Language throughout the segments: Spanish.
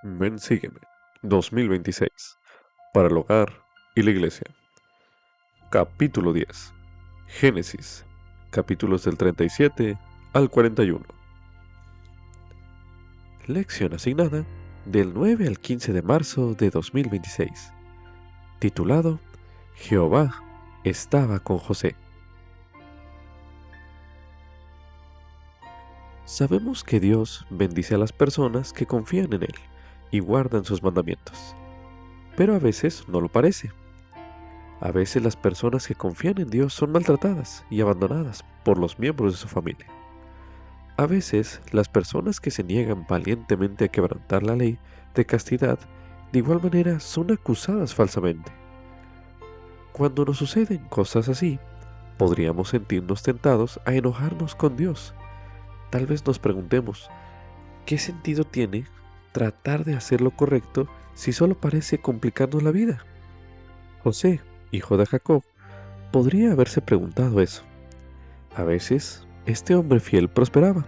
Ven, sígueme. 2026. Para el hogar y la iglesia. Capítulo 10. Génesis. Capítulos del 37 al 41. Lección asignada del 9 al 15 de marzo de 2026. Titulado Jehová estaba con José. Sabemos que Dios bendice a las personas que confían en Él y guardan sus mandamientos. Pero a veces no lo parece. A veces las personas que confían en Dios son maltratadas y abandonadas por los miembros de su familia. A veces las personas que se niegan valientemente a quebrantar la ley de castidad de igual manera son acusadas falsamente. Cuando nos suceden cosas así, podríamos sentirnos tentados a enojarnos con Dios. Tal vez nos preguntemos, ¿qué sentido tiene tratar de hacer lo correcto si solo parece complicarnos la vida? José, hijo de Jacob, podría haberse preguntado eso. A veces, este hombre fiel prosperaba.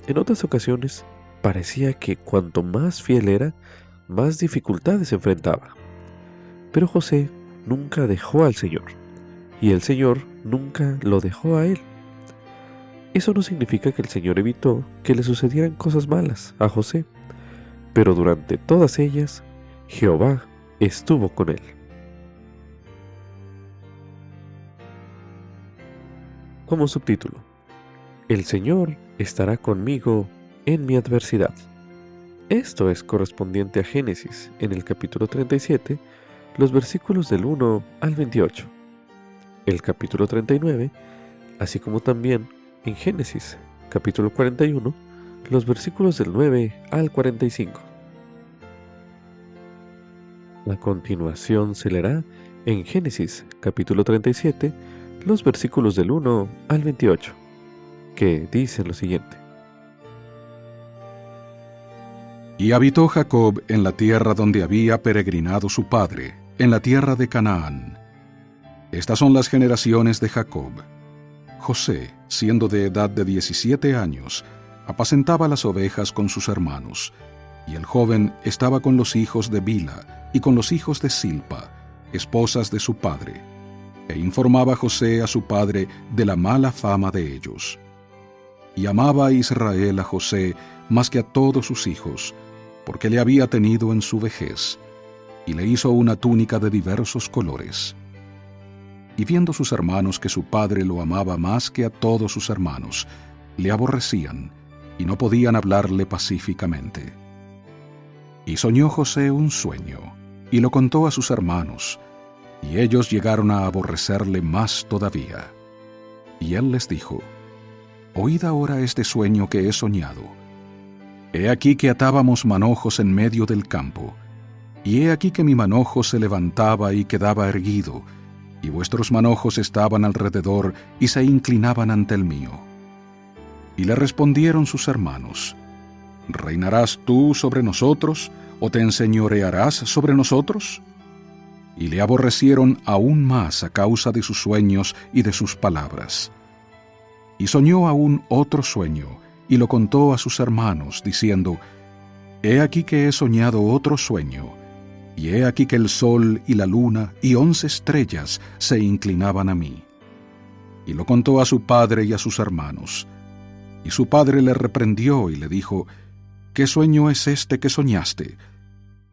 En otras ocasiones, parecía que cuanto más fiel era, más dificultades enfrentaba. Pero José nunca dejó al Señor, y el Señor nunca lo dejó a él. Eso no significa que el Señor evitó que le sucedieran cosas malas a José, pero durante todas ellas, Jehová estuvo con él. Como subtítulo, El Señor estará conmigo en mi adversidad. Esto es correspondiente a Génesis en el capítulo 37, los versículos del 1 al 28. El capítulo 39, así como también en Génesis capítulo 41, los versículos del 9 al 45. La continuación se leerá en Génesis capítulo 37, los versículos del 1 al 28, que dicen lo siguiente. Y habitó Jacob en la tierra donde había peregrinado su padre, en la tierra de Canaán. Estas son las generaciones de Jacob. José, siendo de edad de 17 años, apacentaba las ovejas con sus hermanos, y el joven estaba con los hijos de Bila y con los hijos de Silpa, esposas de su padre, e informaba José a su padre de la mala fama de ellos. Y amaba a Israel a José más que a todos sus hijos, porque le había tenido en su vejez, y le hizo una túnica de diversos colores. Y viendo sus hermanos que su padre lo amaba más que a todos sus hermanos, le aborrecían, y no podían hablarle pacíficamente. Y soñó José un sueño, y lo contó a sus hermanos, y ellos llegaron a aborrecerle más todavía. Y él les dijo, Oíd ahora este sueño que he soñado. He aquí que atábamos manojos en medio del campo, y he aquí que mi manojo se levantaba y quedaba erguido, y vuestros manojos estaban alrededor y se inclinaban ante el mío. Y le respondieron sus hermanos, ¿Reinarás tú sobre nosotros, o te enseñorearás sobre nosotros? Y le aborrecieron aún más a causa de sus sueños y de sus palabras. Y soñó aún otro sueño, y lo contó a sus hermanos, diciendo, He aquí que he soñado otro sueño, y he aquí que el sol y la luna y 11 estrellas se inclinaban a mí. Y lo contó a su padre y a sus hermanos. Y su padre le reprendió y le dijo, ¿Qué sueño es este que soñaste?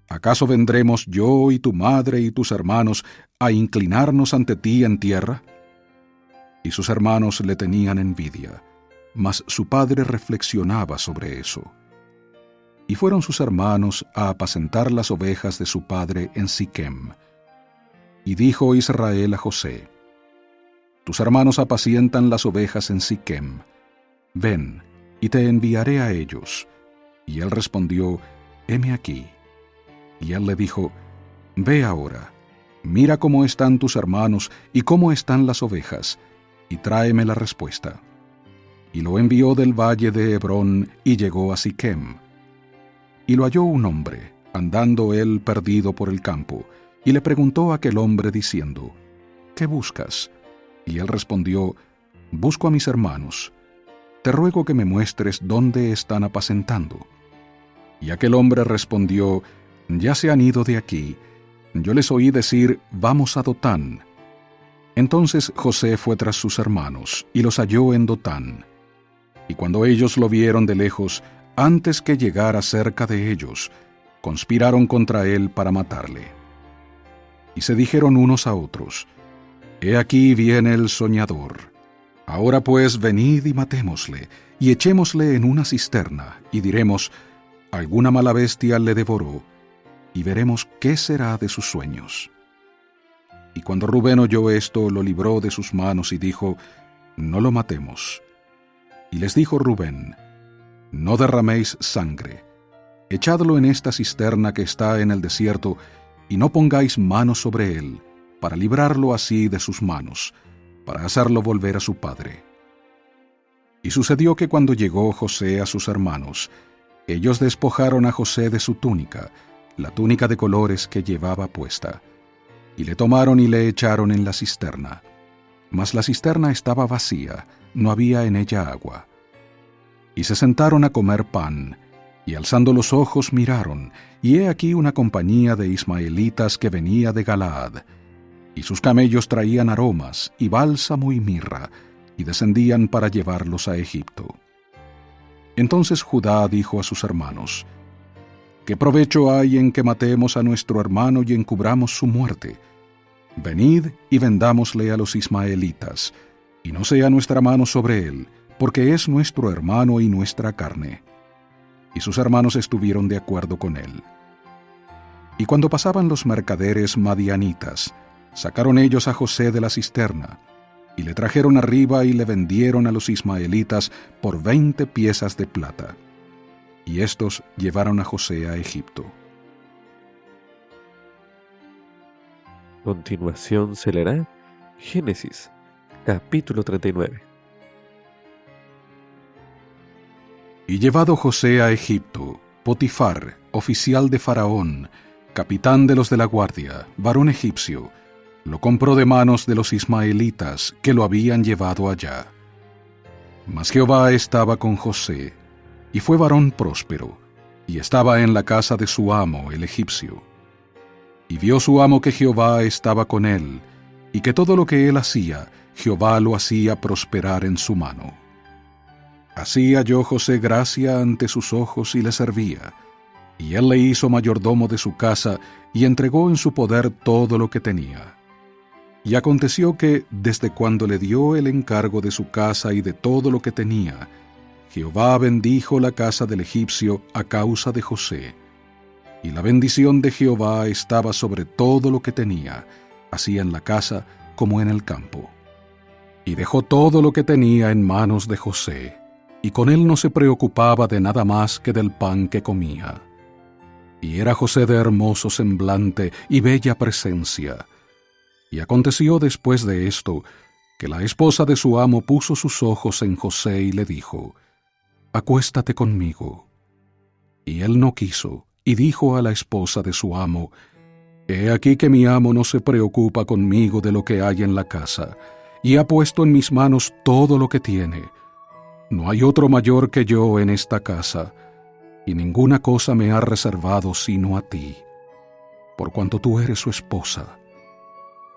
¿Acaso vendremos yo y tu madre y tus hermanos a inclinarnos ante ti en tierra? Y sus hermanos le tenían envidia, mas su padre reflexionaba sobre eso. Y fueron sus hermanos a apacentar las ovejas de su padre en Siquem. Y dijo Israel a José, Tus hermanos apacientan las ovejas en Siquem. Ven, y te enviaré a ellos. Y él respondió, Heme aquí. Y él le dijo, Ve ahora, mira cómo están tus hermanos y cómo están las ovejas, y tráeme la respuesta. Y lo envió del valle de Hebrón y llegó a Siquem. Y lo halló un hombre, andando él perdido por el campo, y le preguntó a aquel hombre diciendo, ¿Qué buscas? Y él respondió, Busco a mis hermanos. Te ruego que me muestres dónde están apacentando. Y aquel hombre respondió: Ya se han ido de aquí. Yo les oí decir: Vamos a Dotán. Entonces José fue tras sus hermanos, y los halló en Dotán. Y cuando ellos lo vieron de lejos, antes que llegara cerca de ellos, conspiraron contra él para matarle. Y se dijeron unos a otros: He aquí viene el soñador. Ahora pues venid y matémosle, y echémosle en una cisterna, y diremos: Alguna mala bestia le devoró, y veremos qué será de sus sueños. Y cuando Rubén oyó esto, lo libró de sus manos y dijo: No lo matemos. Y les dijo Rubén: No derraméis sangre. Echadlo en esta cisterna que está en el desierto, y no pongáis mano sobre él, para librarlo así de sus manos, para hacerlo volver a su padre. Y sucedió que cuando llegó José a sus hermanos, ellos despojaron a José de su túnica, la túnica de colores que llevaba puesta, y le tomaron y le echaron en la cisterna. Mas la cisterna estaba vacía, no había en ella agua. Y se sentaron a comer pan, y alzando los ojos miraron, y he aquí una compañía de ismaelitas que venía de Galaad, y sus camellos traían aromas, y bálsamo y mirra, y descendían para llevarlos a Egipto. Entonces Judá dijo a sus hermanos: ¿Qué provecho hay en que matemos a nuestro hermano y encubramos su muerte? Venid y vendámosle a los ismaelitas, y no sea nuestra mano sobre él, porque es nuestro hermano y nuestra carne. Y sus hermanos estuvieron de acuerdo con él. Y cuando pasaban los mercaderes madianitas, sacaron ellos a José de la cisterna, y le trajeron arriba y le vendieron a los ismaelitas por 20 piezas de plata. Y éstos llevaron a José a Egipto. A continuación se leerá Génesis, capítulo 39. Y llevado José a Egipto, Potifar, oficial de Faraón, capitán de los de la guardia, varón egipcio, lo compró de manos de los ismaelitas que lo habían llevado allá. Mas Jehová estaba con José, y fue varón próspero, y estaba en la casa de su amo el egipcio. Y vio su amo que Jehová estaba con él, y que todo lo que él hacía, Jehová lo hacía prosperar en su mano. Así halló José gracia ante sus ojos y le servía, y él le hizo mayordomo de su casa, y entregó en su poder todo lo que tenía. Y aconteció que, desde cuando le dio el encargo de su casa y de todo lo que tenía, Jehová bendijo la casa del egipcio a causa de José. Y la bendición de Jehová estaba sobre todo lo que tenía, así en la casa como en el campo. Y dejó todo lo que tenía en manos de José, y con él no se preocupaba de nada más que del pan que comía. Y era José de hermoso semblante y bella presencia. Y aconteció después de esto, que la esposa de su amo puso sus ojos en José y le dijo: Acuéstate conmigo. Y él no quiso, y dijo a la esposa de su amo: He aquí que mi amo no se preocupa conmigo de lo que hay en la casa, y ha puesto en mis manos todo lo que tiene. No hay otro mayor que yo en esta casa, y ninguna cosa me ha reservado sino a ti, por cuanto tú eres su esposa.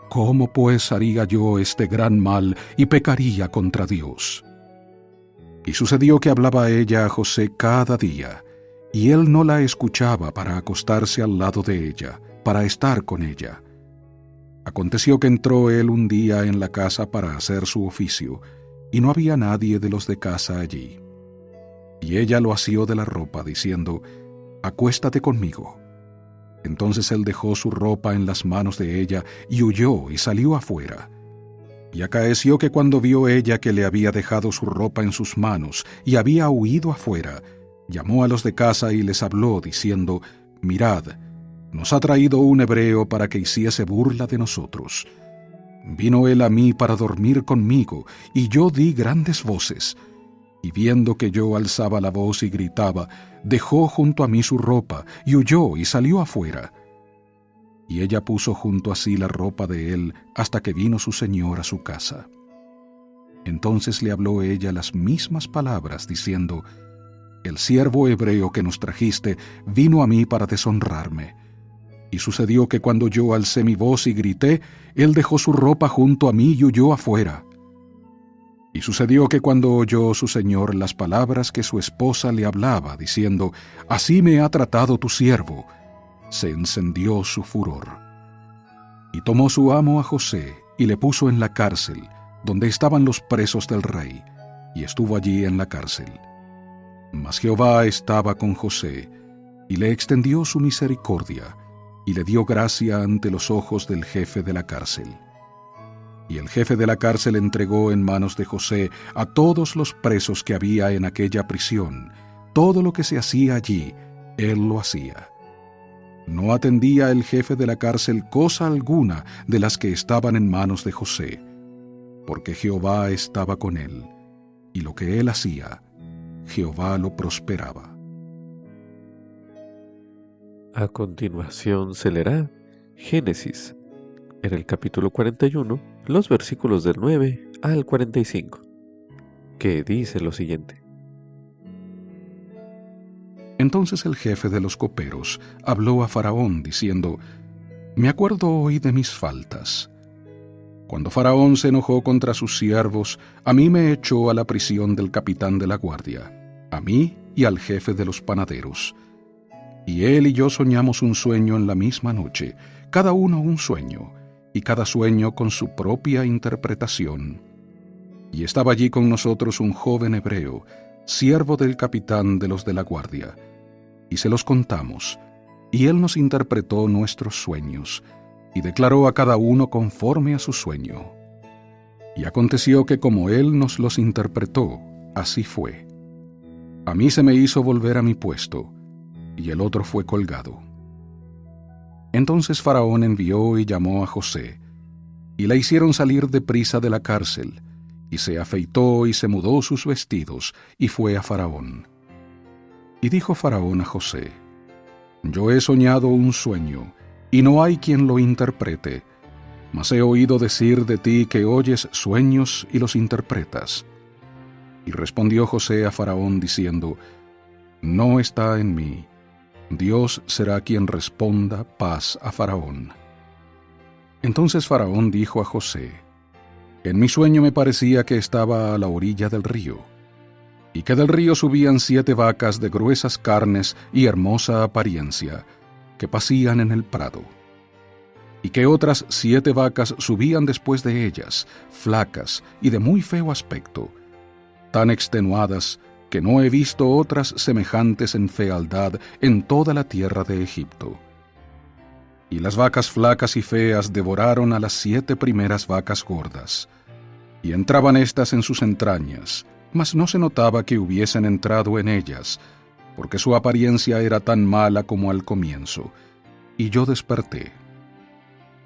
¿Cómo pues haría yo este gran mal y pecaría contra Dios? Y sucedió que hablaba ella a José cada día, y él no la escuchaba para acostarse al lado de ella, para estar con ella. Aconteció que entró él un día en la casa para hacer su oficio, y no había nadie de los de casa allí. Y ella lo asió de la ropa, diciendo: Acuéstate conmigo. Entonces él dejó su ropa en las manos de ella, y huyó y salió afuera. Y acaeció que cuando vio ella que le había dejado su ropa en sus manos, y había huido afuera, llamó a los de casa y les habló, diciendo: Mirad, nos ha traído un hebreo para que hiciese burla de nosotros. Vino él a mí para dormir conmigo, y yo di grandes voces. Y viendo que yo alzaba la voz y gritaba, dejó junto a mí su ropa, y huyó y salió afuera. Y ella puso junto a sí la ropa de él, hasta que vino su señor a su casa. Entonces le habló ella las mismas palabras, diciendo: el siervo hebreo que nos trajiste, vino a mí para deshonrarme. Y sucedió que cuando yo alcé mi voz y grité, él dejó su ropa junto a mí y huyó afuera. Y sucedió que cuando oyó su señor las palabras que su esposa le hablaba, diciendo, «Así me ha tratado tu siervo», se encendió su furor. Y tomó su amo a José y le puso en la cárcel, donde estaban los presos del rey, y estuvo allí en la cárcel. Mas Jehová estaba con José, y le extendió su misericordia, y le dio gracia ante los ojos del jefe de la cárcel. Y el jefe de la cárcel entregó en manos de José a todos los presos que había en aquella prisión. Todo lo que se hacía allí, él lo hacía. No atendía el jefe de la cárcel cosa alguna de las que estaban en manos de José, porque Jehová estaba con él, y lo que él hacía, Jehová lo prosperaba. A continuación se leerá Génesis, en el capítulo 41, los versículos del 9 al 45, que dice lo siguiente. Entonces el jefe de los coperos habló a Faraón, diciendo, «Me acuerdo hoy de mis faltas. Cuando Faraón se enojó contra sus siervos, a mí me echó a la prisión del capitán de la guardia, a mí y al jefe de los panaderos. Y él y yo soñamos un sueño en la misma noche, cada uno un sueño, y cada sueño con su propia interpretación. Y estaba allí con nosotros un joven hebreo, siervo del capitán de los de la guardia, y se los contamos, y él nos interpretó nuestros sueños, y declaró a cada uno conforme a su sueño. Y aconteció que como él nos los interpretó, así fue. A mí se me hizo volver a mi puesto, y el otro fue colgado. Entonces Faraón envió y llamó a José, y la hicieron salir deprisa de la cárcel, y se afeitó y se mudó sus vestidos, y fue a Faraón. Y dijo Faraón a José, «Yo he soñado un sueño, y no hay quien lo interprete, mas he oído decir de ti que oyes sueños y los interpretas». Y respondió José a Faraón diciendo, «No está en mí. Dios será quien responda paz a Faraón». Entonces Faraón dijo a José, «En mi sueño me parecía que estaba a la orilla del río, y que del río subían 7 vacas de gruesas carnes y hermosa apariencia, que pacían en el prado, y que otras 7 vacas subían después de ellas, flacas y de muy feo aspecto, tan extenuadas que no he visto otras semejantes en fealdad en toda la tierra de Egipto. Y las vacas flacas y feas devoraron a las 7 primeras vacas gordas, y entraban éstas en sus entrañas, mas no se notaba que hubiesen entrado en ellas, porque su apariencia era tan mala como al comienzo, y yo desperté.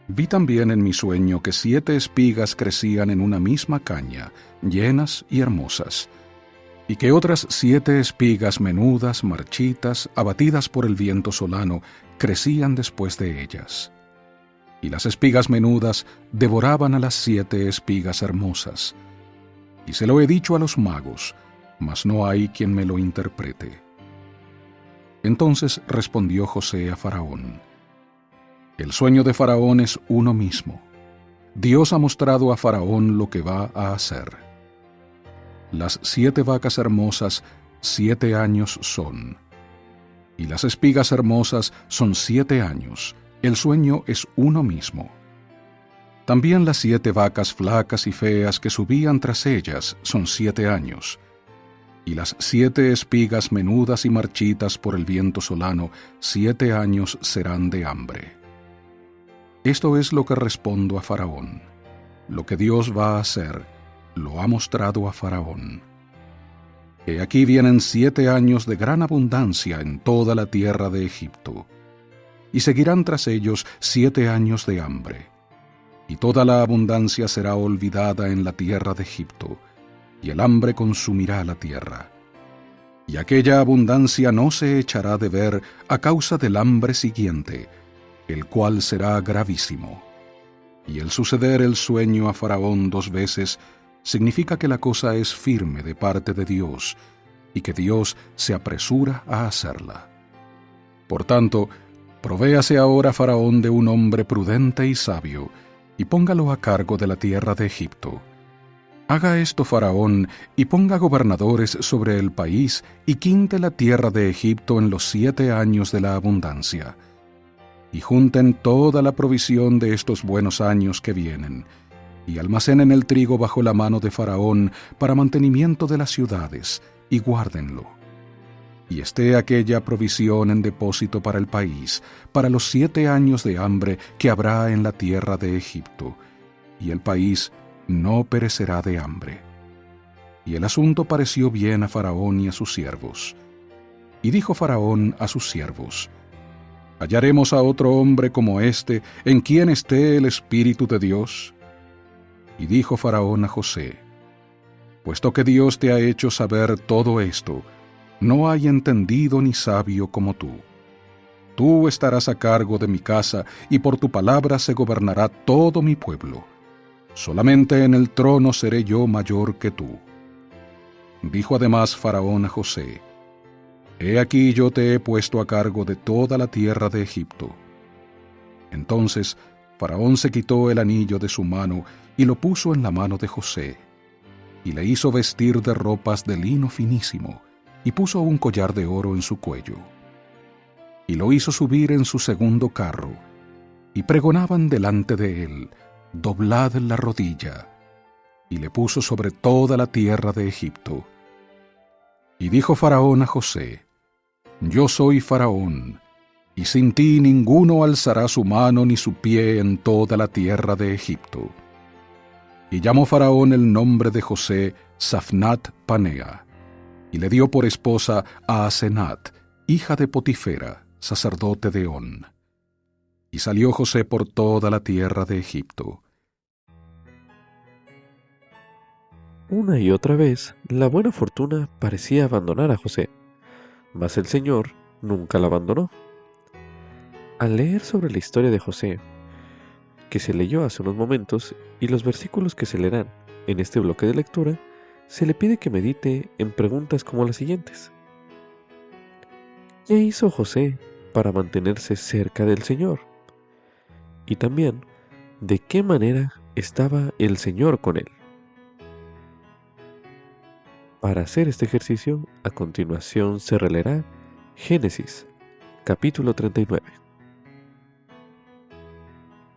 Vi también en mi sueño que 7 espigas crecían en una misma caña, llenas y hermosas, y que otras 7 espigas menudas, marchitas, abatidas por el viento solano, crecían después de ellas. Y las espigas menudas devoraban a las 7 espigas hermosas. Y se lo he dicho a los magos, mas no hay quien me lo interprete. Entonces respondió José a Faraón, «El sueño de Faraón es uno mismo. Dios ha mostrado a Faraón lo que va a hacer. Las 7 vacas hermosas 7 años son, y las espigas hermosas son 7 años. El sueño es uno mismo. También las 7 vacas flacas y feas que subían tras ellas son 7 años, y las 7 espigas menudas y marchitas por el viento solano 7 años serán de hambre. Esto es lo que respondo a Faraón. Lo que Dios va a hacer, lo ha mostrado a Faraón. He aquí vienen 7 años de gran abundancia en toda la tierra de Egipto, y seguirán tras ellos 7 años de hambre. Y toda la abundancia será olvidada en la tierra de Egipto, y el hambre consumirá la tierra. Y aquella abundancia no se echará de ver a causa del hambre siguiente, el cual será gravísimo. Y el suceder el sueño a Faraón 2 veces significa que la cosa es firme de parte de Dios, y que Dios se apresura a hacerla. Por tanto, provéase ahora Faraón de un hombre prudente y sabio, y póngalo a cargo de la tierra de Egipto. Haga esto Faraón, y ponga gobernadores sobre el país, y quinte la tierra de Egipto en los 7 años de la abundancia. Y junten toda la provisión de estos buenos años que vienen, y almacenen el trigo bajo la mano de Faraón para mantenimiento de las ciudades, y guárdenlo. Y esté aquella provisión en depósito para el país, para los 7 años de hambre que habrá en la tierra de Egipto, y el país no perecerá de hambre. Y el asunto pareció bien a Faraón y a sus siervos. Y dijo Faraón a sus siervos: ¿hallaremos a otro hombre como este, en quien esté el Espíritu de Dios? Y dijo Faraón a José: puesto que Dios te ha hecho saber todo esto, no hay entendido ni sabio como tú. Tú estarás a cargo de mi casa, y por tu palabra se gobernará todo mi pueblo. Solamente en el trono seré yo mayor que tú. Dijo además Faraón a José: he aquí yo te he puesto a cargo de toda la tierra de Egipto. Entonces Faraón se quitó el anillo de su mano y lo puso en la mano de José, y le hizo vestir de ropas de lino finísimo, y puso un collar de oro en su cuello. Y lo hizo subir en su segundo carro, y pregonaban delante de él: doblad la rodilla, y le puso sobre toda la tierra de Egipto. Y dijo Faraón a José: yo soy Faraón, y sin ti ninguno alzará su mano ni su pie en toda la tierra de Egipto. Y llamó Faraón el nombre de José Safnat Panea, y le dio por esposa a Asenat, hija de Potifera, sacerdote de On. Y salió José por toda la tierra de Egipto. Una y otra vez, la buena fortuna parecía abandonar a José, mas el Señor nunca la abandonó. Al leer sobre la historia de José, que se leyó hace unos momentos, y los versículos que se leerán en este bloque de lectura, se le pide que medite en preguntas como las siguientes. ¿Qué hizo José para mantenerse cerca del Señor? Y también, ¿de qué manera estaba el Señor con él? Para hacer este ejercicio, a continuación se releerá Génesis, capítulo 39.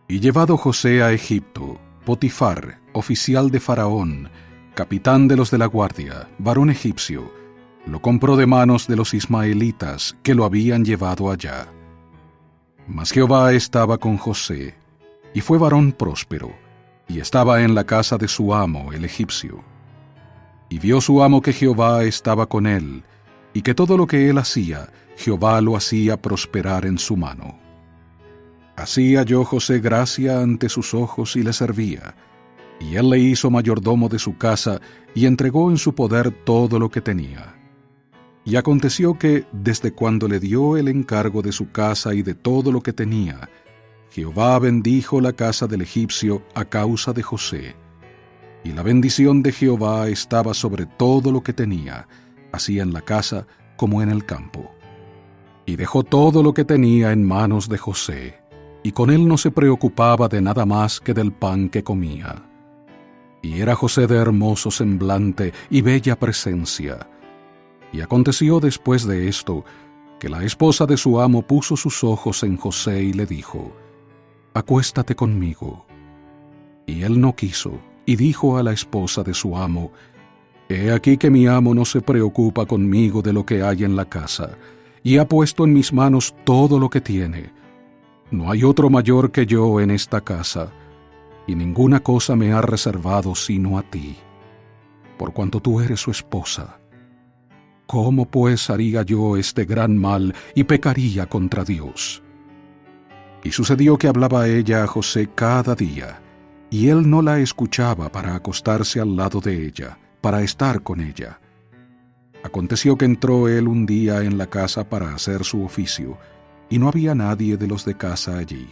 Y llevado José a Egipto, Potifar, oficial de Faraón, capitán de los de la guardia, varón egipcio, lo compró de manos de los ismaelitas que lo habían llevado allá. Mas Jehová estaba con José, y fue varón próspero, y estaba en la casa de su amo, el egipcio. Y vio su amo que Jehová estaba con él, y que todo lo que él hacía, Jehová lo hacía prosperar en su mano. Así halló José gracia ante sus ojos y le servía, y él le hizo mayordomo de su casa, y entregó en su poder todo lo que tenía. Y aconteció que, desde cuando le dio el encargo de su casa y de todo lo que tenía, Jehová bendijo la casa del egipcio a causa de José. Y la bendición de Jehová estaba sobre todo lo que tenía, así en la casa como en el campo. Y dejó todo lo que tenía en manos de José, y con él no se preocupaba de nada más que del pan que comía. Y era José de hermoso semblante y bella presencia. Y aconteció después de esto, que la esposa de su amo puso sus ojos en José y le dijo: acuéstate conmigo. Y él no quiso, y dijo a la esposa de su amo: he aquí que mi amo no se preocupa conmigo de lo que hay en la casa, y ha puesto en mis manos todo lo que tiene. No hay otro mayor que yo en esta casa, y ninguna cosa me ha reservado sino a ti, por cuanto tú eres su esposa. ¿Cómo pues haría yo este gran mal y pecaría contra Dios? Y sucedió que hablaba ella a José cada día, y él no la escuchaba para acostarse al lado de ella, para estar con ella. Aconteció que entró él un día en la casa para hacer su oficio, y no había nadie de los de casa allí.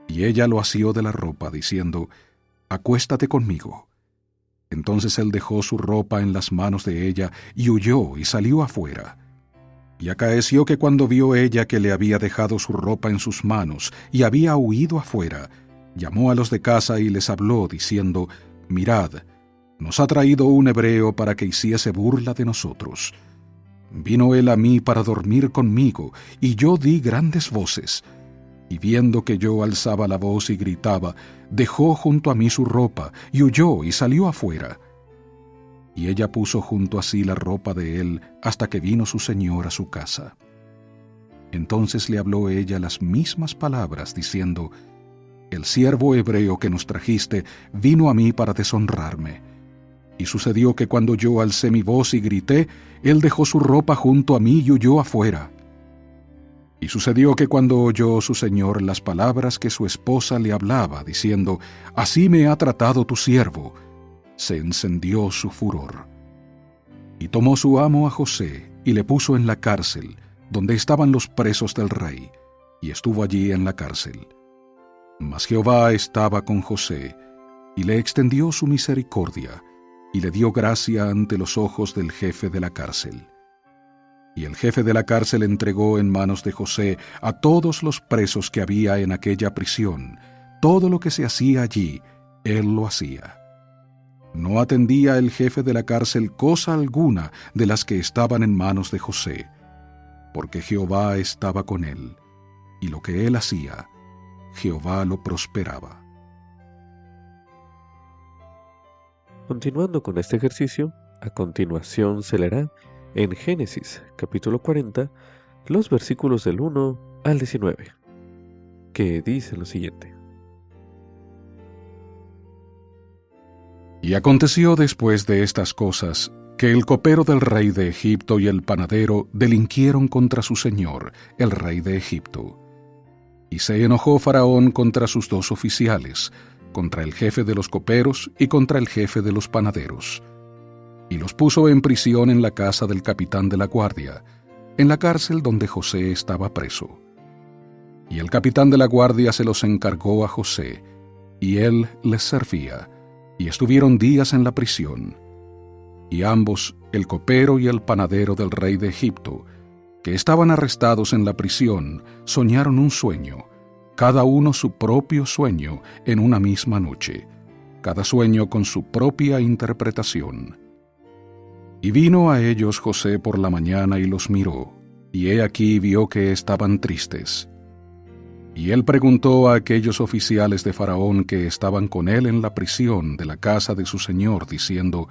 Y ella lo asió de la ropa, diciendo: acuéstate conmigo. Entonces él dejó su ropa en las manos de ella y huyó y salió afuera. Y acaeció que cuando vio ella que le había dejado su ropa en sus manos y había huido afuera, llamó a los de casa y les habló, diciendo: «Mirad, nos ha traído un hebreo para que hiciese burla de nosotros. Vino él a mí para dormir conmigo, y yo di grandes voces. Y viendo que yo alzaba la voz y gritaba, dejó junto a mí su ropa, y huyó y salió afuera. Y ella puso junto a sí la ropa de él hasta que vino su señor a su casa. Entonces le habló ella las mismas palabras, diciendo: «El siervo hebreo que nos trajiste vino a mí para deshonrarme. Y sucedió que cuando yo alcé mi voz y grité, él dejó su ropa junto a mí y huyó afuera. Y sucedió que cuando oyó su señor las palabras que su esposa le hablaba, diciendo: «Así me ha tratado tu siervo», se encendió su furor. Y tomó su amo a José y le puso en la cárcel, donde estaban los presos del rey, y estuvo allí en la cárcel. Mas Jehová estaba con José, y le extendió su misericordia, y le dio gracia ante los ojos del jefe de la cárcel. Y el jefe de la cárcel entregó en manos de José a todos los presos que había en aquella prisión. Todo lo que se hacía allí, él lo hacía. No atendía el jefe de la cárcel cosa alguna de las que estaban en manos de José, porque Jehová estaba con él, y lo que él hacía, Jehová lo prosperaba. Continuando con este ejercicio, a continuación se leerá en Génesis capítulo 40 los versículos del 1 al 19, que dice lo siguiente. Y aconteció después de estas cosas, que el copero del rey de Egipto y el panadero delinquieron contra su señor, el rey de Egipto. Y se enojó Faraón contra sus dos oficiales, contra el jefe de los coperos y contra el jefe de los panaderos. Y los puso en prisión en la casa del capitán de la guardia, en la cárcel donde José estaba preso. Y el capitán de la guardia se los encargó a José, y él les servía, y estuvieron días en la prisión. Y ambos, el copero y el panadero del rey de Egipto, que estaban arrestados en la prisión, soñaron un sueño, cada uno su propio sueño en una misma noche, cada sueño con su propia interpretación. Y vino a ellos José por la mañana y los miró, y he aquí vio que estaban tristes. Y él preguntó a aquellos oficiales de Faraón que estaban con él en la prisión de la casa de su señor, diciendo: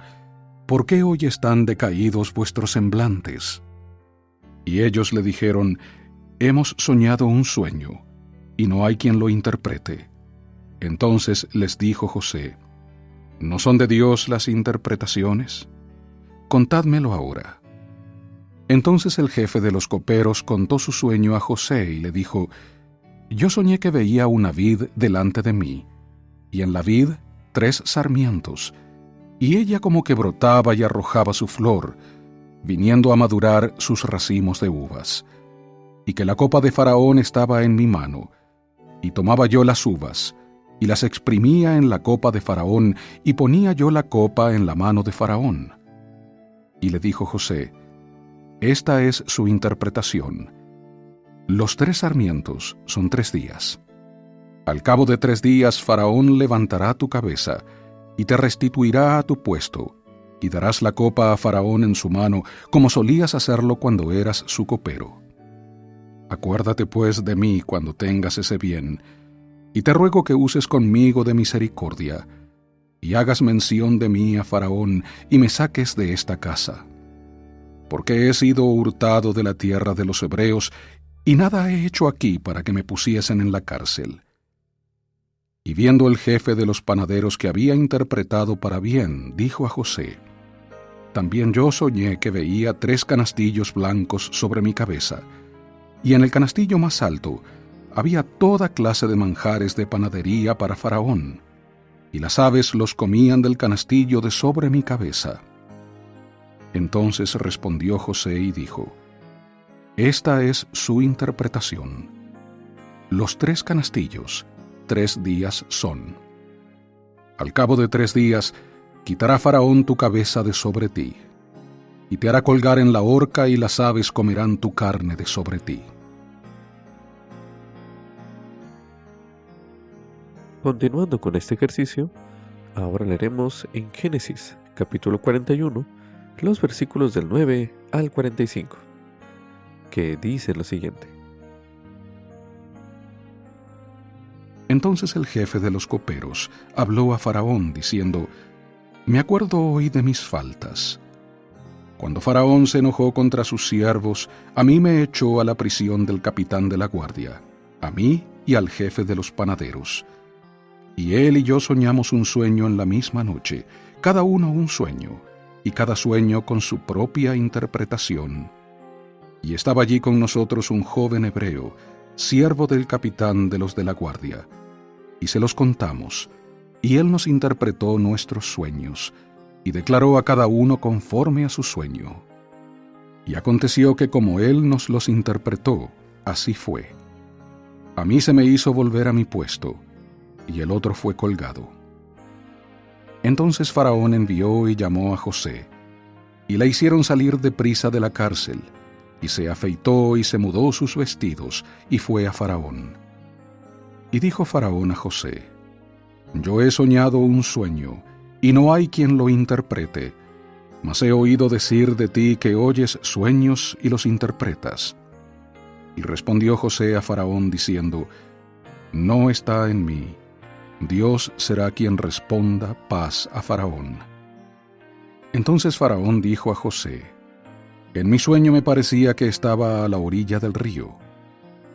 «¿Por qué hoy están decaídos vuestros semblantes?» Y ellos le dijeron: «Hemos soñado un sueño, y no hay quien lo interprete». Entonces les dijo José: «¿No son de Dios las interpretaciones? Contádmelo ahora». Entonces el jefe de los coperos contó su sueño a José y le dijo: «Yo soñé que veía una vid delante de mí, y en la vid 3 sarmientos, y ella como que brotaba y arrojaba su flor, viniendo a madurar sus racimos de uvas, y que la copa de Faraón estaba en mi mano, y tomaba yo las uvas, y las exprimía en la copa de Faraón, y ponía yo la copa en la mano de Faraón». Y le dijo José: «Esta es su interpretación. Los 3 sarmientos son 3 días. Al cabo de 3 días Faraón levantará tu cabeza, y te restituirá a tu puesto, y darás la copa a Faraón en su mano, como solías hacerlo cuando eras su copero. Acuérdate pues de mí cuando tengas ese bien, y te ruego que uses conmigo de misericordia, y hagas mención de mí a Faraón, y me saques de esta casa. Porque he sido hurtado de la tierra de los hebreos, y nada he hecho aquí para que me pusiesen en la cárcel». Y viendo el jefe de los panaderos que había interpretado para bien, dijo a José: «También yo soñé que veía 3 canastillos blancos sobre mi cabeza, y en el canastillo más alto había toda clase de manjares de panadería para Faraón, y las aves los comían del canastillo de sobre mi cabeza». Entonces respondió José y dijo: «Esta es su interpretación. Los 3 canastillos, 3 días son. Al cabo de 3 días, Quitará Faraón tu cabeza de sobre ti, y te hará colgar en la horca, y las aves comerán tu carne de sobre ti. Continuando con este ejercicio, ahora leeremos en Génesis, capítulo 41, los versículos del 9 al 45, que dice lo siguiente. Entonces el jefe de los coperos habló a Faraón, diciendo: Me acuerdo hoy de mis faltas. Cuando Faraón se enojó contra sus siervos, a mí me echó a la prisión del capitán de la guardia, a mí y al jefe de los panaderos. Y él y yo soñamos un sueño en la misma noche, cada uno un sueño, y cada sueño con su propia interpretación. Y estaba allí con nosotros un joven hebreo, siervo del capitán de los de la guardia, y se los contamos, y él nos interpretó nuestros sueños, y declaró a cada uno conforme a su sueño. Y aconteció que como él nos los interpretó, así fue. A mí se me hizo volver a mi puesto, y el otro fue colgado. Entonces Faraón envió y llamó a José, y la hicieron salir deprisa de la cárcel, y se afeitó y se mudó sus vestidos, y fue a Faraón. Y dijo Faraón a José: Yo he soñado un sueño, y no hay quien lo interprete, mas he oído decir de ti que oyes sueños y los interpretas. Y respondió José a Faraón diciendo: No está en mí. Dios será quien responda paz a Faraón. Entonces Faraón dijo a José: En mi sueño me parecía que estaba a la orilla del río,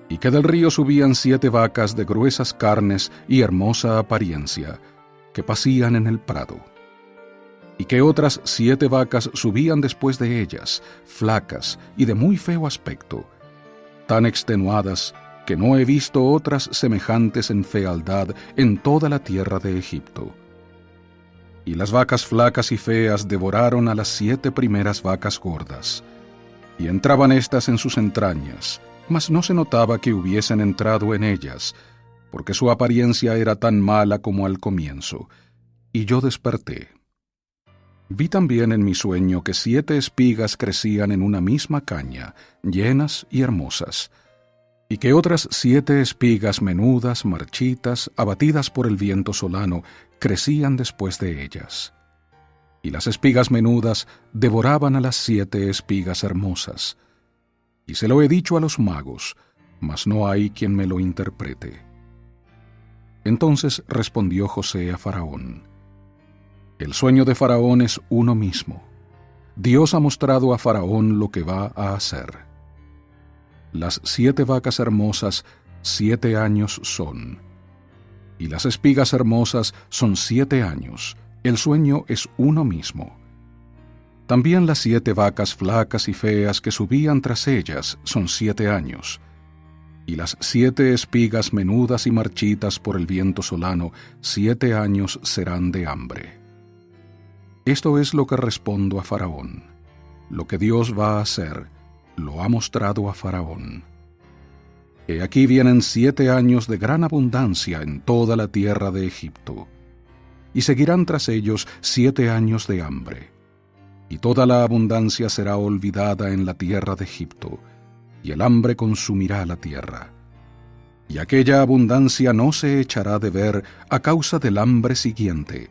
y que del río subían 7 vacas de gruesas carnes y hermosa apariencia, que pacían en el prado, y que otras 7 vacas subían después de ellas, flacas y de muy feo aspecto, tan extenuadas que no he visto otras semejantes en fealdad en toda la tierra de Egipto. Y las vacas flacas y feas devoraron a las 7 primeras vacas gordas, y entraban éstas en sus entrañas, mas no se notaba que hubiesen entrado en ellas, porque su apariencia era tan mala como al comienzo, y yo desperté. Vi también en mi sueño que 7 espigas crecían en una misma caña, llenas y hermosas, y que otras 7 espigas menudas, marchitas, abatidas por el viento solano, crecían después de ellas. Y las espigas menudas devoraban a las 7 espigas hermosas. Y se lo he dicho a los magos, mas no hay quien me lo interprete. Entonces respondió José a Faraón: El sueño de Faraón es uno mismo. Dios ha mostrado a Faraón lo que va a hacer. Las 7 vacas hermosas 7 años son, y las espigas hermosas son 7 años. El sueño es uno mismo. También las 7 vacas flacas y feas que subían tras ellas son 7 años, y las 7 espigas menudas y marchitas por el viento solano 7 años serán de hambre. Esto es lo que respondo a Faraón. Lo que Dios va a hacer, lo ha mostrado a Faraón. He aquí vienen 7 años de gran abundancia en toda la tierra de Egipto, y seguirán tras ellos 7 años de hambre, y toda la abundancia será olvidada en la tierra de Egipto, y el hambre consumirá la tierra. Y aquella abundancia no se echará de ver a causa del hambre siguiente,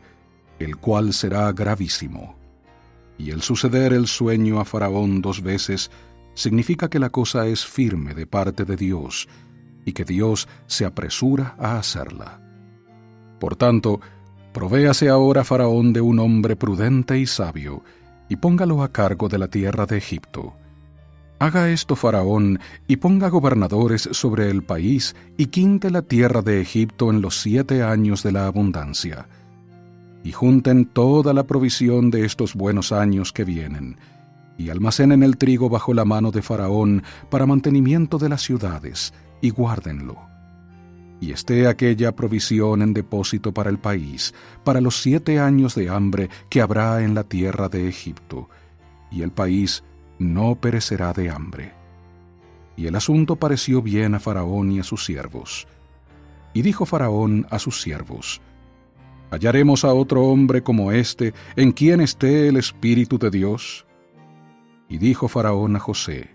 el cual será gravísimo. Y el suceder el sueño a Faraón 2 veces significa que la cosa es firme de parte de Dios, y que Dios se apresura a hacerla. Por tanto, provéase ahora Faraón de un hombre prudente y sabio, y póngalo a cargo de la tierra de Egipto. Haga esto Faraón, y ponga gobernadores sobre el país, y quinte la tierra de Egipto en los 7 años de la abundancia. Y junten toda la provisión de estos buenos años que vienen, y almacenen el trigo bajo la mano de Faraón para mantenimiento de las ciudades, y guárdenlo. Y esté aquella provisión en depósito para el país, para los 7 años de hambre que habrá en la tierra de Egipto, y el país no perecerá de hambre. Y el asunto pareció bien a Faraón y a sus siervos. Y dijo Faraón a sus siervos: ¿Hallaremos a otro hombre como este, en quien esté el Espíritu de Dios? Y dijo Faraón a José: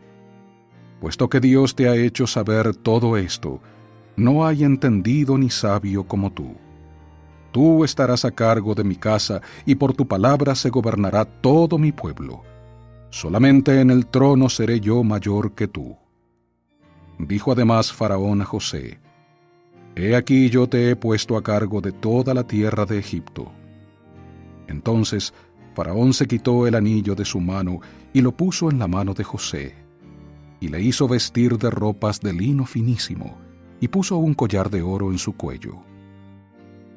Puesto que Dios te ha hecho saber todo esto, no hay entendido ni sabio como tú. Tú estarás a cargo de mi casa, y por tu palabra se gobernará todo mi pueblo. Solamente en el trono seré yo mayor que tú. Dijo además Faraón a José: He aquí yo te he puesto a cargo de toda la tierra de Egipto. Entonces Faraón se quitó el anillo de su mano y lo puso en la mano de José, y le hizo vestir de ropas de lino finísimo, y puso un collar de oro en su cuello.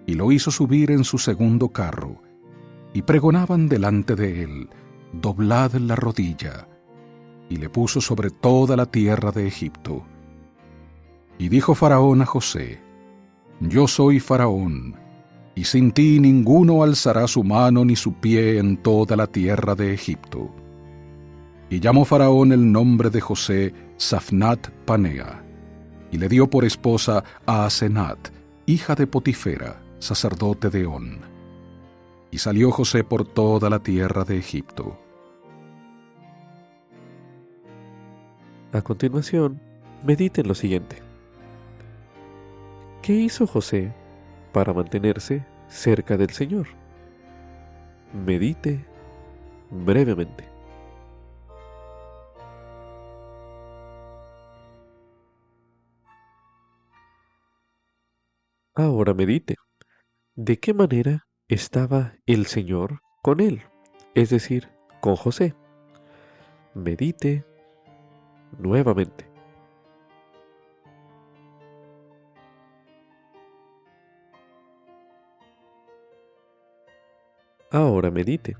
Y lo hizo subir en su segundo carro, y pregonaban delante de él: Doblad la rodilla. Y le puso sobre toda la tierra de Egipto. Y dijo Faraón a José: Yo soy Faraón, y sin ti ninguno alzará su mano ni su pie en toda la tierra de Egipto. Y llamó Faraón el nombre de José Safnat Panea, y le dio por esposa a Asenat, hija de Potifera, sacerdote de On. Y salió José por toda la tierra de Egipto. A continuación, mediten lo siguiente. ¿Qué hizo José para mantenerse cerca del Señor? Medite brevemente. Ahora medite. ¿De qué manera estaba el Señor con él? Es decir, con José. Medite nuevamente. Ahora medite.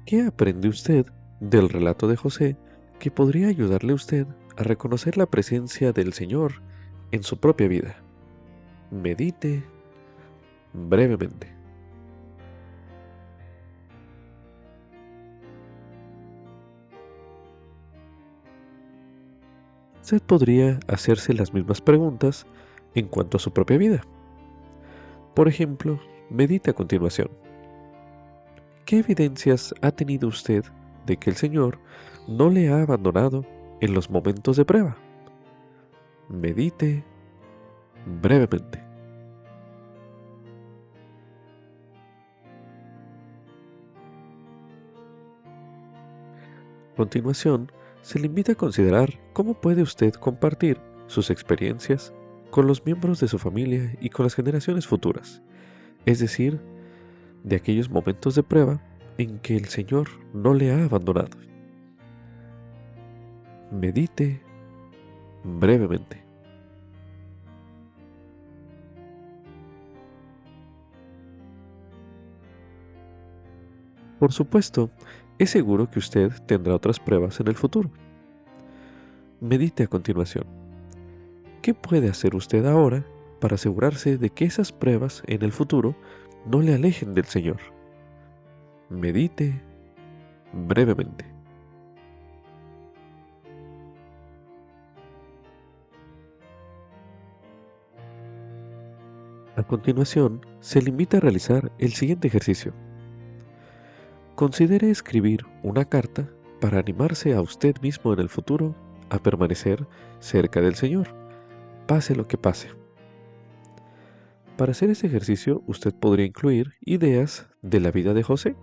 ¿Qué aprende usted del relato de José que podría ayudarle a usted a reconocer la presencia del Señor en su propia vida? Medite brevemente. Usted podría hacerse las mismas preguntas en cuanto a su propia vida. Por ejemplo, medite a continuación. ¿Qué evidencias ha tenido usted de que el Señor no le ha abandonado en los momentos de prueba? Medite brevemente. A continuación, se le invita a considerar cómo puede usted compartir sus experiencias con los miembros de su familia y con las generaciones futuras, es decir, de aquellos momentos de prueba en que el Señor no le ha abandonado. Medite brevemente. Por supuesto, es seguro que usted tendrá otras pruebas en el futuro. Medite a continuación. ¿Qué puede hacer usted ahora para asegurarse de que esas pruebas en el futuro no le alejen del Señor? Medite brevemente. A continuación, se le invita a realizar el siguiente ejercicio. Considere escribir una carta para animarse a usted mismo en el futuro a permanecer cerca del Señor, pase lo que pase. Para hacer ese ejercicio, usted podría incluir ideas de la vida de José,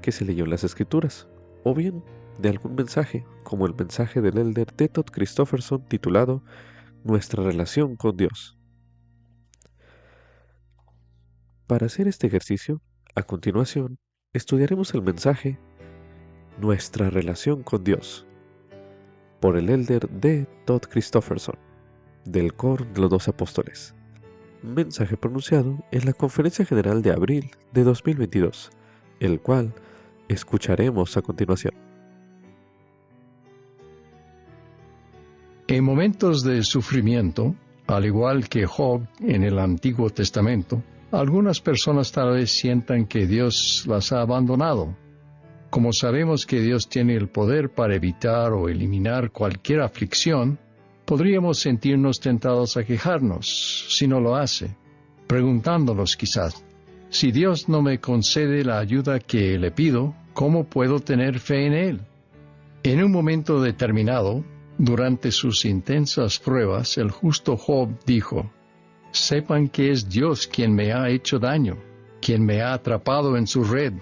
que se leyó en las Escrituras, o bien de algún mensaje, como el mensaje del elder T. Todd Christofferson titulado Nuestra relación con Dios. Para hacer este ejercicio, a continuación, estudiaremos el mensaje Nuestra relación con Dios, por el elder D. Todd Christofferson, del Coro de los 12 Apóstoles. Mensaje pronunciado en la Conferencia General de abril de 2022, el cual escucharemos a continuación. En momentos de sufrimiento, al igual que Job en el Antiguo Testamento, algunas personas tal vez sientan que Dios las ha abandonado. Como sabemos que Dios tiene el poder para evitar o eliminar cualquier aflicción, podríamos sentirnos tentados a quejarnos, si no lo hace, preguntándonos quizás, Si Dios no me concede la ayuda que le pido, ¿cómo puedo tener fe en Él? En un momento determinado, durante sus intensas pruebas, el justo Job dijo: sepan que es Dios quien me ha hecho daño, quien me ha atrapado en su red.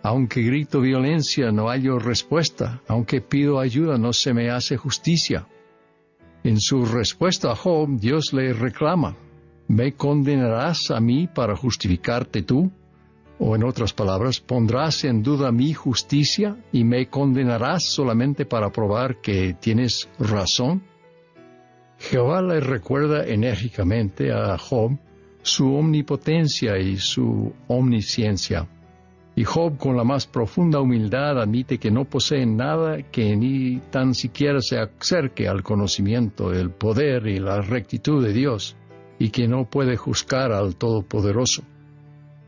Aunque grito violencia, no hallo respuesta. Aunque pido ayuda, no se me hace justicia. En su respuesta a Job, Dios le reclama: ¿me condenarás a mí para justificarte tú? O en otras palabras, ¿pondrás en duda mi justicia y me condenarás solamente para probar que tienes razón? Jehová le recuerda enérgicamente a Job su omnipotencia y su omnisciencia. Y Job, con la más profunda humildad, admite que no posee nada que ni tan siquiera se acerque al conocimiento, el poder y la rectitud de Dios, y que no puede juzgar al Todopoderoso.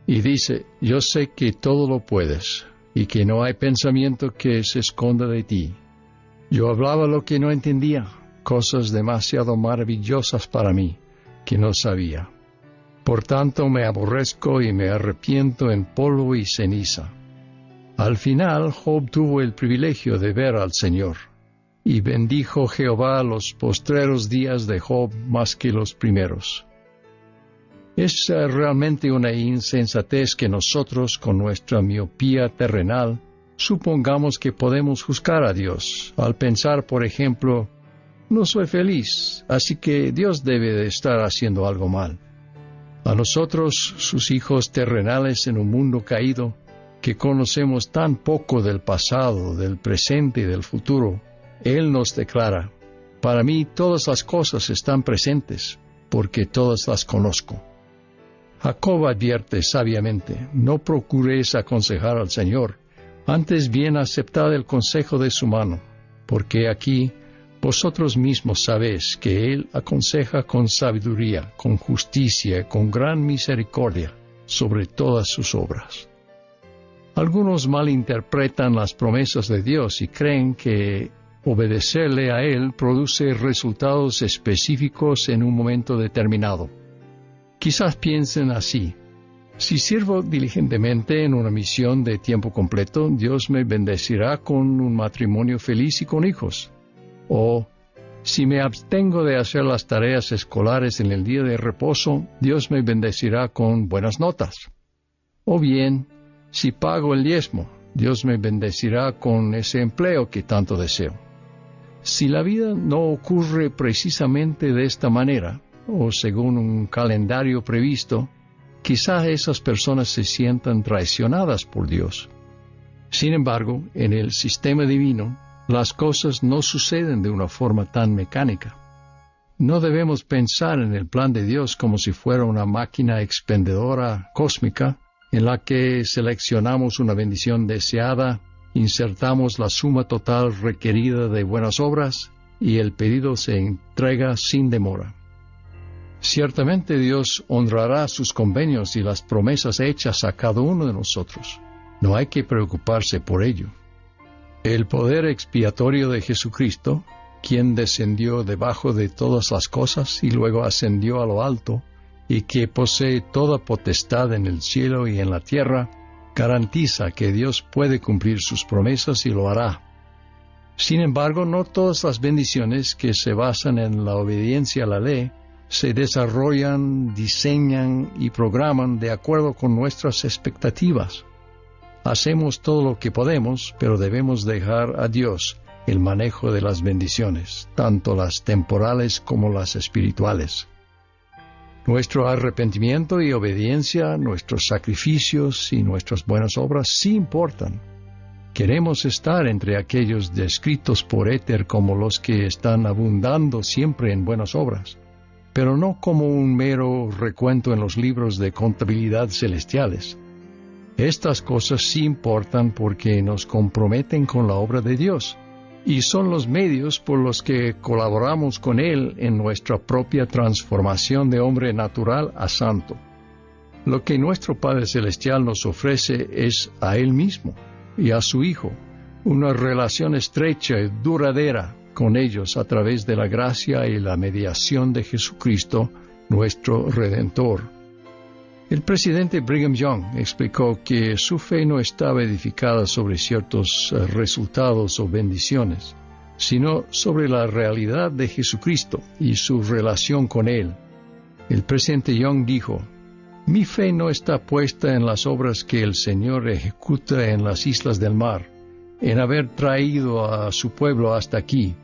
Y dice: yo sé que todo lo puedes, y que no hay pensamiento que se esconda de ti. Yo hablaba lo que no entendía, cosas demasiado maravillosas para mí, que no sabía. Por tanto me aborrezco y me arrepiento en polvo y ceniza. Al final, Job tuvo el privilegio de ver al Señor, y bendijo Jehová los postreros días de Job más que los primeros. Es realmente una insensatez que nosotros, con nuestra miopía terrenal, supongamos que podemos juzgar a Dios, al pensar, por ejemplo: no soy feliz, así que Dios debe de estar haciendo algo mal. A nosotros, sus hijos terrenales en un mundo caído, que conocemos tan poco del pasado, del presente y del futuro, Él nos declara: para mí todas las cosas están presentes, porque todas las conozco. Jacob advierte sabiamente: no procuréis aconsejar al Señor, antes bien aceptad el consejo de su mano, porque aquí vosotros mismos sabéis que Él aconseja con sabiduría, con justicia, con gran misericordia, sobre todas sus obras. Algunos malinterpretan las promesas de Dios y creen que obedecerle a Él produce resultados específicos en un momento determinado. Quizás piensen así: si sirvo diligentemente en una misión de tiempo completo, Dios me bendecirá con un matrimonio feliz y con hijos. O, si me abstengo de hacer las tareas escolares en el día de reposo, Dios me bendecirá con buenas notas. O bien, si pago el diezmo, Dios me bendecirá con ese empleo que tanto deseo. Si la vida no ocurre precisamente de esta manera, o según un calendario previsto, quizás esas personas se sientan traicionadas por Dios. Sin embargo, en el sistema divino, las cosas no suceden de una forma tan mecánica. No debemos pensar en el plan de Dios como si fuera una máquina expendedora cósmica en la que seleccionamos una bendición deseada, insertamos la suma total requerida de buenas obras y el pedido se entrega sin demora. Ciertamente Dios honrará sus convenios y las promesas hechas a cada uno de nosotros. No hay que preocuparse por ello. El poder expiatorio de Jesucristo, quien descendió debajo de todas las cosas y luego ascendió a lo alto, y que posee toda potestad en el cielo y en la tierra, garantiza que Dios puede cumplir sus promesas y lo hará. Sin embargo, no todas las bendiciones que se basan en la obediencia a la ley se desarrollan, diseñan y programan de acuerdo con nuestras expectativas. Hacemos todo lo que podemos, pero debemos dejar a Dios el manejo de las bendiciones, tanto las temporales como las espirituales. Nuestro arrepentimiento y obediencia, nuestros sacrificios y nuestras buenas obras sí importan. Queremos estar entre aquellos descritos por Éter como los que están abundando siempre en buenas obras, pero no como un mero recuento en los libros de contabilidad celestiales. Estas cosas sí importan porque nos comprometen con la obra de Dios, y son los medios por los que colaboramos con Él en nuestra propia transformación de hombre natural a santo. Lo que nuestro Padre Celestial nos ofrece es a Él mismo y a su Hijo, una relación estrecha y duradera con ellos a través de la gracia y la mediación de Jesucristo, nuestro Redentor. El presidente Brigham Young explicó que su fe no estaba edificada sobre ciertos resultados o bendiciones, sino sobre la realidad de Jesucristo y su relación con Él. El presidente Young dijo: mi fe no está puesta en las obras que el Señor ejecuta en las islas del mar, en haber traído a su pueblo hasta aquí,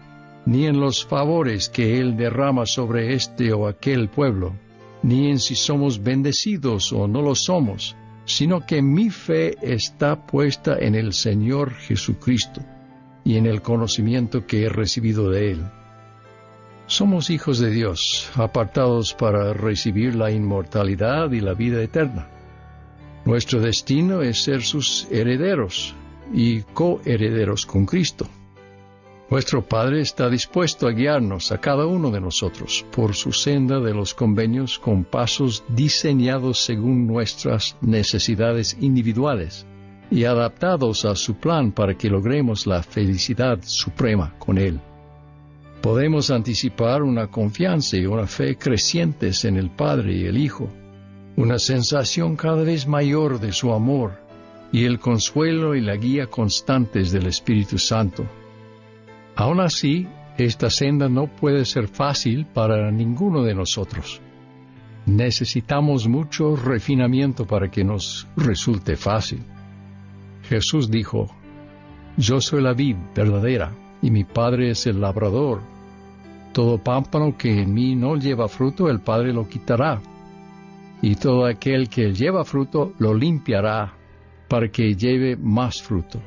ni en los favores que Él derrama sobre este o aquel pueblo, ni en si somos bendecidos o no lo somos, sino que mi fe está puesta en el Señor Jesucristo y en el conocimiento que he recibido de Él. Somos hijos de Dios, apartados para recibir la inmortalidad y la vida eterna. Nuestro destino es ser sus herederos y coherederos con Cristo. Nuestro Padre está dispuesto a guiarnos a cada uno de nosotros por su senda de los convenios con pasos diseñados según nuestras necesidades individuales y adaptados a su plan para que logremos la felicidad suprema con Él. Podemos anticipar una confianza y una fe crecientes en el Padre y el Hijo, una sensación cada vez mayor de su amor y el consuelo y la guía constantes del Espíritu Santo. Aún así, esta senda no puede ser fácil para ninguno de nosotros. Necesitamos mucho refinamiento para que nos resulte fácil. Jesús dijo: yo soy la vid verdadera y mi Padre es el labrador. Todo pámpano que en mí no lleva fruto, el Padre lo quitará, y todo aquel que lleva fruto lo limpiará, para que lleve más fruto.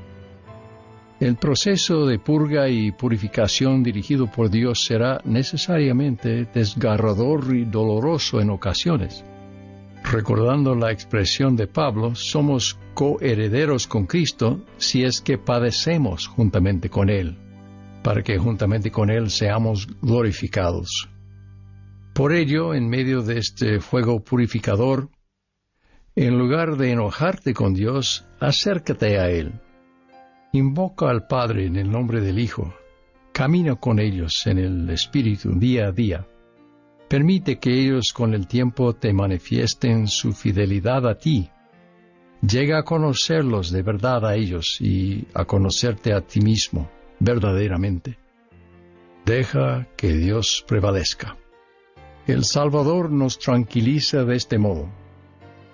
El proceso de purga y purificación dirigido por Dios será necesariamente desgarrador y doloroso en ocasiones. Recordando la expresión de Pablo, somos coherederos con Cristo si es que padecemos juntamente con Él, para que juntamente con Él seamos glorificados. Por ello, en medio de este fuego purificador, en lugar de enojarte con Dios, acércate a Él. Invoca al Padre en el nombre del Hijo. Camina con ellos en el Espíritu día a día. Permite que ellos con el tiempo te manifiesten su fidelidad a ti. Llega a conocerlos de verdad a ellos y a conocerte a ti mismo verdaderamente. Deja que Dios prevalezca. El Salvador nos tranquiliza de este modo: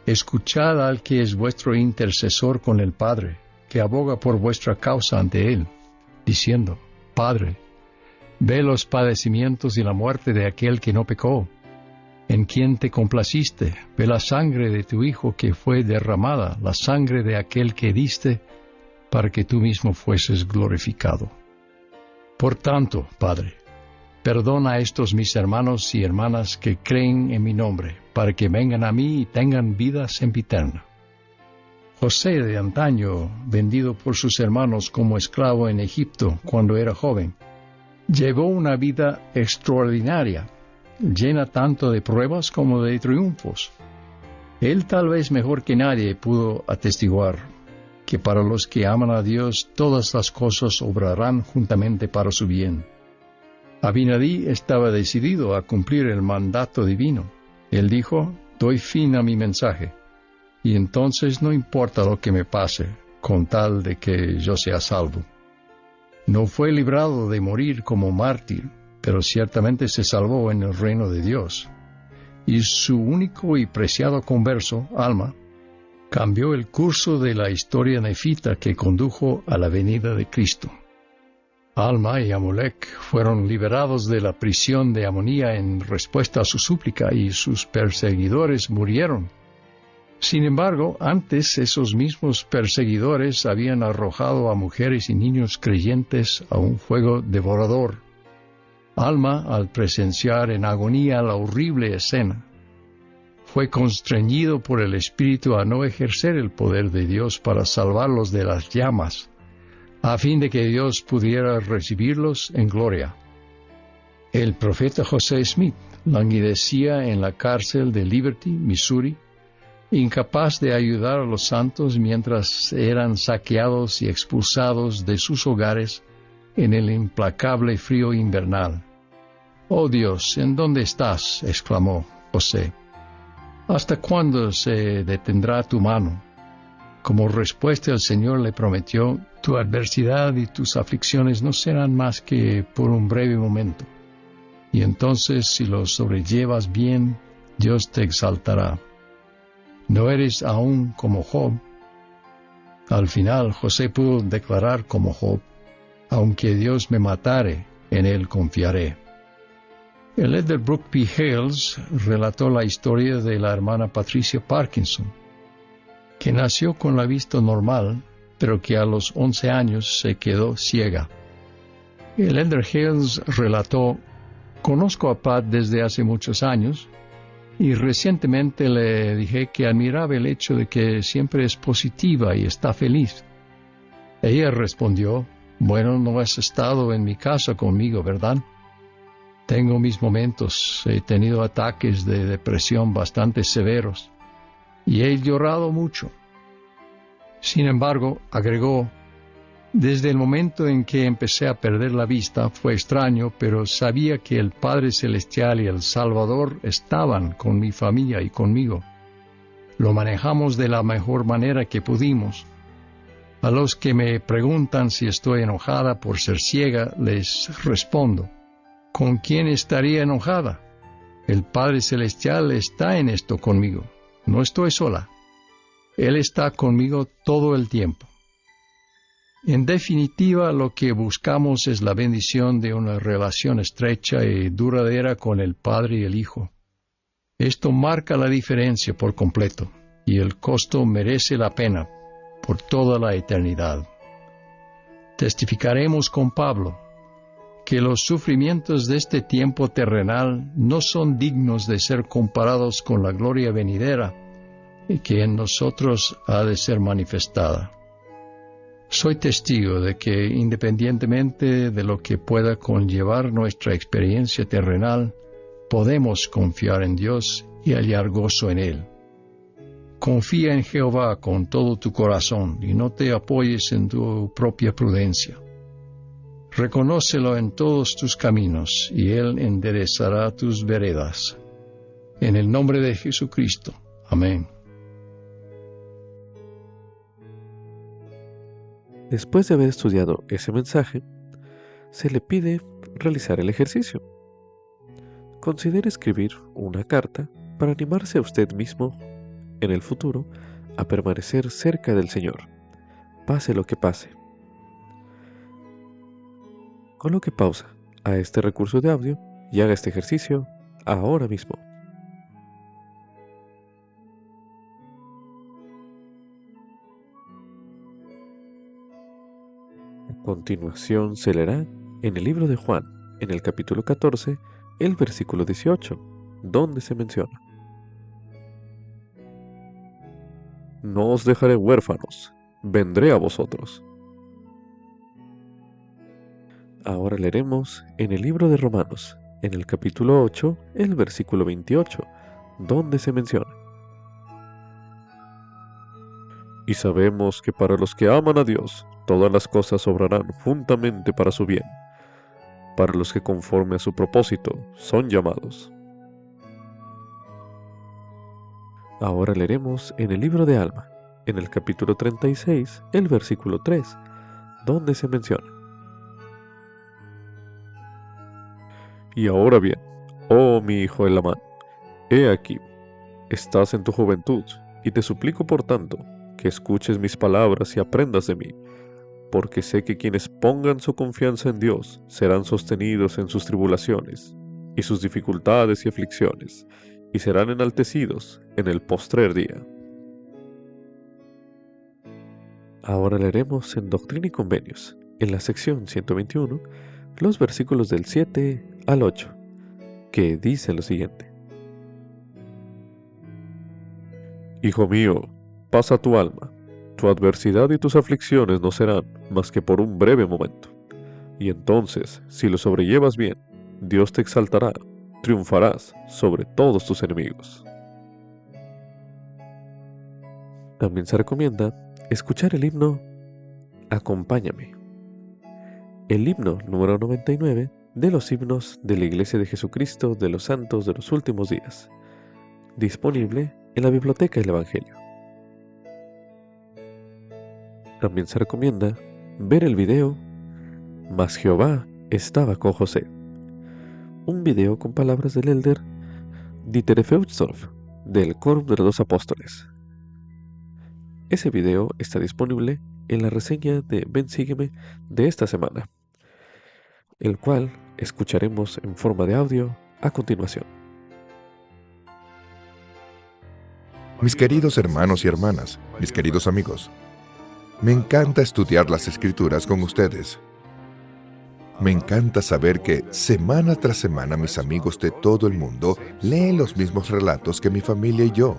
escuchad al que es vuestro intercesor con el Padre, que aboga por vuestra causa ante Él, diciendo: Padre, ve los padecimientos y la muerte de aquel que no pecó, en quien te complaciste. Ve la sangre de tu Hijo que fue derramada, la sangre de aquel que diste, para que tú mismo fueses glorificado. Por tanto, Padre, perdona a estos mis hermanos y hermanas que creen en mi nombre, para que vengan a mí y tengan vida sempiterna. José de antaño, vendido por sus hermanos como esclavo en Egipto cuando era joven, llevó una vida extraordinaria, llena tanto de pruebas como de triunfos. Él tal vez mejor que nadie pudo atestiguar que para los que aman a Dios todas las cosas obrarán juntamente para su bien. Abinadí estaba decidido a cumplir el mandato divino. Él dijo: doy fin a mi mensaje, y entonces no importa lo que me pase, con tal de que yo sea salvo. No fue librado de morir como mártir, pero ciertamente se salvó en el reino de Dios. Y su único y preciado converso, Alma, cambió el curso de la historia nefita que condujo a la venida de Cristo. Alma y Amulek fueron liberados de la prisión de Amonía en respuesta a su súplica, y sus perseguidores murieron. Sin embargo, antes esos mismos perseguidores habían arrojado a mujeres y niños creyentes a un fuego devorador. Alma, al presenciar en agonía la horrible escena, fue constreñido por el Espíritu a no ejercer el poder de Dios para salvarlos de las llamas, a fin de que Dios pudiera recibirlos en gloria. El profeta José Smith languidecía en la cárcel de Liberty, Missouri, incapaz de ayudar a los santos mientras eran saqueados y expulsados de sus hogares en el implacable frío invernal. «Oh Dios, ¿en dónde estás?», exclamó José. ¿Hasta cuándo se detendrá tu mano? Como respuesta el Señor le prometió, tu adversidad y tus aflicciones no serán más que por un breve momento. Y entonces, si los sobrellevas bien, Dios te exaltará. ¿No eres aún como Job? Al final, José pudo declarar como Job, aunque Dios me matare, en él confiaré. El elder Brooke P. Hales relató la historia de la hermana Patricia Parkinson, que nació con la vista normal, pero que a los 11 años se quedó ciega. El elder Hales relató: conozco a Pat desde hace muchos años, y recientemente le dije que admiraba el hecho de que siempre es positiva y está feliz. Ella respondió: bueno, no has estado en mi casa conmigo, ¿verdad? Tengo mis momentos, he tenido ataques de depresión bastante severos, y he llorado mucho. Sin embargo, agregó, desde el momento en que empecé a perder la vista fue extraño, pero sabía que el Padre Celestial y el Salvador estaban con mi familia y conmigo. Lo manejamos de la mejor manera que pudimos. A los que me preguntan si estoy enojada por ser ciega, les respondo: ¿con quién estaría enojada? El Padre Celestial está en esto conmigo. No estoy sola. Él está conmigo todo el tiempo. En definitiva, lo que buscamos es la bendición de una relación estrecha y duradera con el Padre y el Hijo. Esto marca la diferencia por completo, y el costo merece la pena por toda la eternidad. Testificaremos con Pablo que los sufrimientos de este tiempo terrenal no son dignos de ser comparados con la gloria venidera y que en nosotros ha de ser manifestada. Soy testigo de que, independientemente de lo que pueda conllevar nuestra experiencia terrenal, podemos confiar en Dios y hallar gozo en Él. Confía en Jehová con todo tu corazón y no te apoyes en tu propia prudencia. Reconócelo en todos tus caminos y Él enderezará tus veredas. En el nombre de Jesucristo. Amén. Después de haber estudiado ese mensaje, se le pide realizar el ejercicio. Considere escribir una carta para animarse a usted mismo en el futuro a permanecer cerca del Señor, pase lo que pase. Coloque pausa a este recurso de audio y haga este ejercicio ahora mismo. A continuación se leerá en el libro de Juan, en el capítulo 14, el versículo 18, donde se menciona: no os dejaré huérfanos, vendré a vosotros. Ahora leeremos en el libro de Romanos, en el capítulo 8, el versículo 28, donde se menciona: y sabemos que para los que aman a Dios, todas las cosas obrarán juntamente para su bien, para los que conforme a su propósito son llamados. Ahora leeremos en el libro de Alma, en el capítulo 36, el versículo 3, donde se menciona: y ahora bien, oh mi hijo Elamán, he aquí, estás en tu juventud, y te suplico por tanto, que escuches mis palabras y aprendas de mí, porque sé que quienes pongan su confianza en Dios serán sostenidos en sus tribulaciones, y sus dificultades y aflicciones, y serán enaltecidos en el postrer día. Ahora leeremos en Doctrina y Convenios, en la sección 121, los versículos del 7 al 8, que dice lo siguiente: hijo mío, pasa tu alma, tu adversidad y tus aflicciones no serán más que por un breve momento, y entonces, si lo sobrellevas bien, Dios te exaltará, triunfarás sobre todos tus enemigos. También se recomienda escuchar el himno Acompáñame, el himno número 99 de los himnos de la Iglesia de Jesucristo de los Santos de los Últimos Días, disponible en la biblioteca del Evangelio. También se recomienda ver el video "Mas Jehová estaba con José", un video con palabras del elder Dieter Feuchtdorf del Quórum de los Dos Apóstoles. Ese video está disponible en la reseña de Ven Sígueme de esta semana, el cual escucharemos en forma de audio a continuación. Mis queridos hermanos y hermanas, mis queridos amigos, me encanta estudiar las Escrituras con ustedes. Me encanta saber que semana tras semana mis amigos de todo el mundo leen los mismos relatos que mi familia y yo,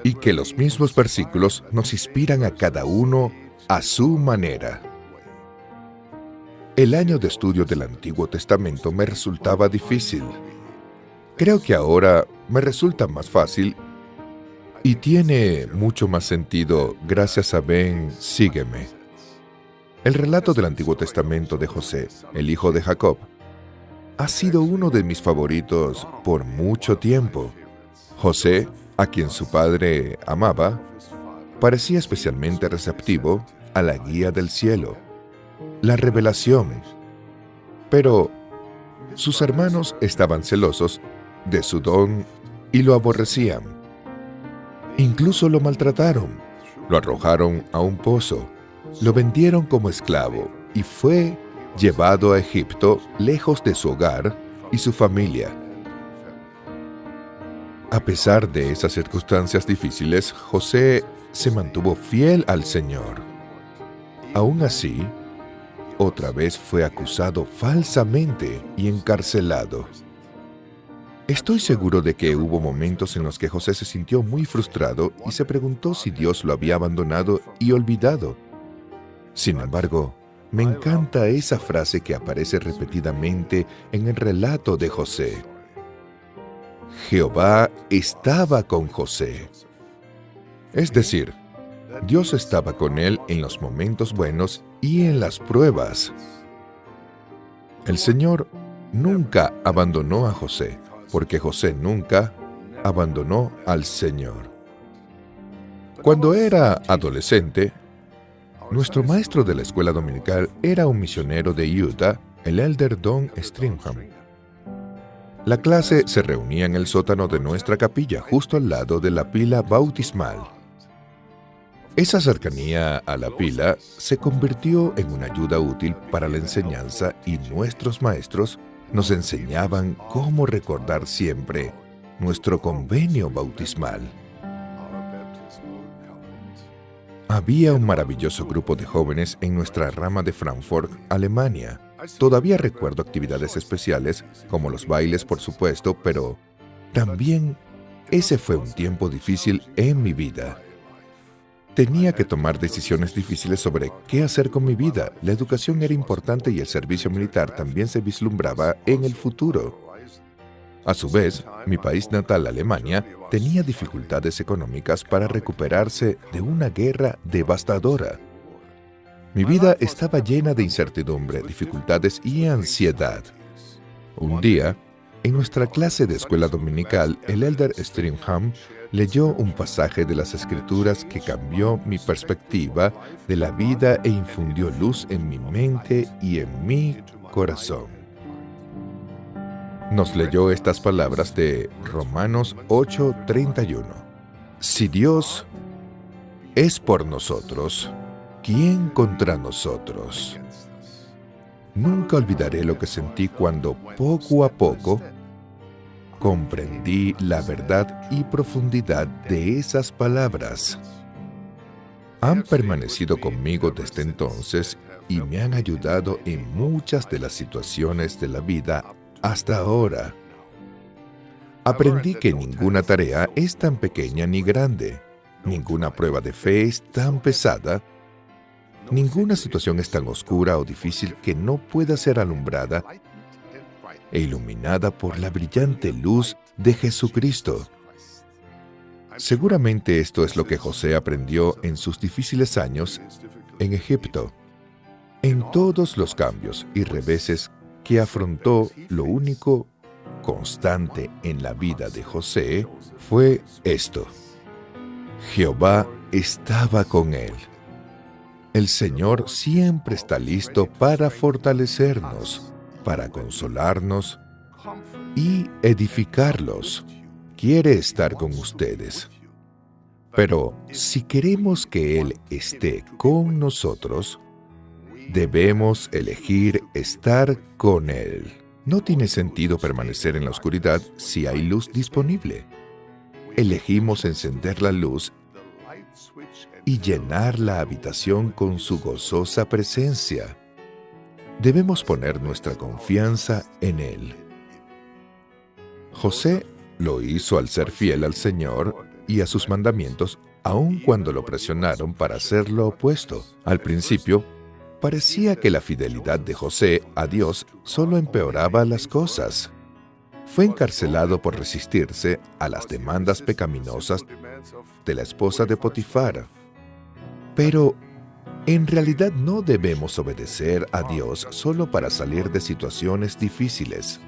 y que los mismos versículos nos inspiran a cada uno a su manera. El año de estudio del Antiguo Testamento me resultaba difícil. Creo que ahora me resulta más fácil y tiene mucho más sentido gracias a Ven, Sígueme. El relato del Antiguo Testamento de José, el hijo de Jacob, ha sido uno de mis favoritos por mucho tiempo. José, a quien su padre amaba, parecía especialmente receptivo a la guía del cielo, la revelación. Pero sus hermanos estaban celosos de su don y lo aborrecían. Incluso lo maltrataron, lo arrojaron a un pozo, lo vendieron como esclavo y fue llevado a Egipto lejos de su hogar y su familia. A pesar de esas circunstancias difíciles, José se mantuvo fiel al Señor. Aún así, otra vez fue acusado falsamente y encarcelado. Estoy seguro de que hubo momentos en los que José se sintió muy frustrado y se preguntó si Dios lo había abandonado y olvidado. Sin embargo, me encanta esa frase que aparece repetidamente en el relato de José. Jehová estaba con José. Es decir, Dios estaba con él en los momentos buenos y en las pruebas. El Señor nunca abandonó a José, porque José nunca abandonó al Señor. Cuando era adolescente, nuestro maestro de la escuela dominical era un misionero de Utah, el elder Don Stringham. La clase se reunía en el sótano de nuestra capilla, justo al lado de la pila bautismal. Esa cercanía a la pila se convirtió en una ayuda útil para la enseñanza y nuestros maestros nos enseñaban cómo recordar siempre nuestro convenio bautismal. Había un maravilloso grupo de jóvenes en nuestra rama de Frankfurt, Alemania. Todavía recuerdo actividades especiales, como los bailes, por supuesto, pero también ese fue un tiempo difícil en mi vida. Tenía que tomar decisiones difíciles sobre qué hacer con mi vida. La educación era importante y el servicio militar también se vislumbraba en el futuro. A su vez, mi país natal, Alemania, tenía dificultades económicas para recuperarse de una guerra devastadora. Mi vida estaba llena de incertidumbre, dificultades y ansiedad. Un día, en nuestra clase de escuela dominical, el elder Stringham leyó un pasaje de las Escrituras que cambió mi perspectiva de la vida e infundió luz en mi mente y en mi corazón. Nos leyó estas palabras de Romanos 8:31. Si Dios es por nosotros, ¿quién contra nosotros? Nunca olvidaré lo que sentí cuando poco a poco comprendí la verdad y profundidad de esas palabras. Han permanecido conmigo desde entonces y me han ayudado en muchas de las situaciones de la vida hasta ahora. Aprendí que ninguna tarea es tan pequeña ni grande, ninguna prueba de fe es tan pesada, ninguna situación es tan oscura o difícil que no pueda ser alumbrada e iluminada por la brillante luz de Jesucristo. Seguramente esto es lo que José aprendió en sus difíciles años en Egipto. En todos los cambios y reveses que afrontó, lo único constante en la vida de José fue esto: Jehová estaba con él. El Señor siempre está listo para fortalecernos, para consolarnos y edificarlos. Quiere estar con ustedes. Pero si queremos que Él esté con nosotros, debemos elegir estar con Él. No tiene sentido permanecer en la oscuridad si hay luz disponible. Elegimos encender la luz y llenar la habitación con su gozosa presencia. Debemos poner nuestra confianza en Él. José lo hizo al ser fiel al Señor y a sus mandamientos, aun cuando lo presionaron para hacer lo opuesto. Al principio, parecía que la fidelidad de José a Dios solo empeoraba las cosas. Fue encarcelado por resistirse a las demandas pecaminosas de la esposa de Potifar. Pero, en realidad no debemos obedecer a Dios solo para salir de situaciones difíciles.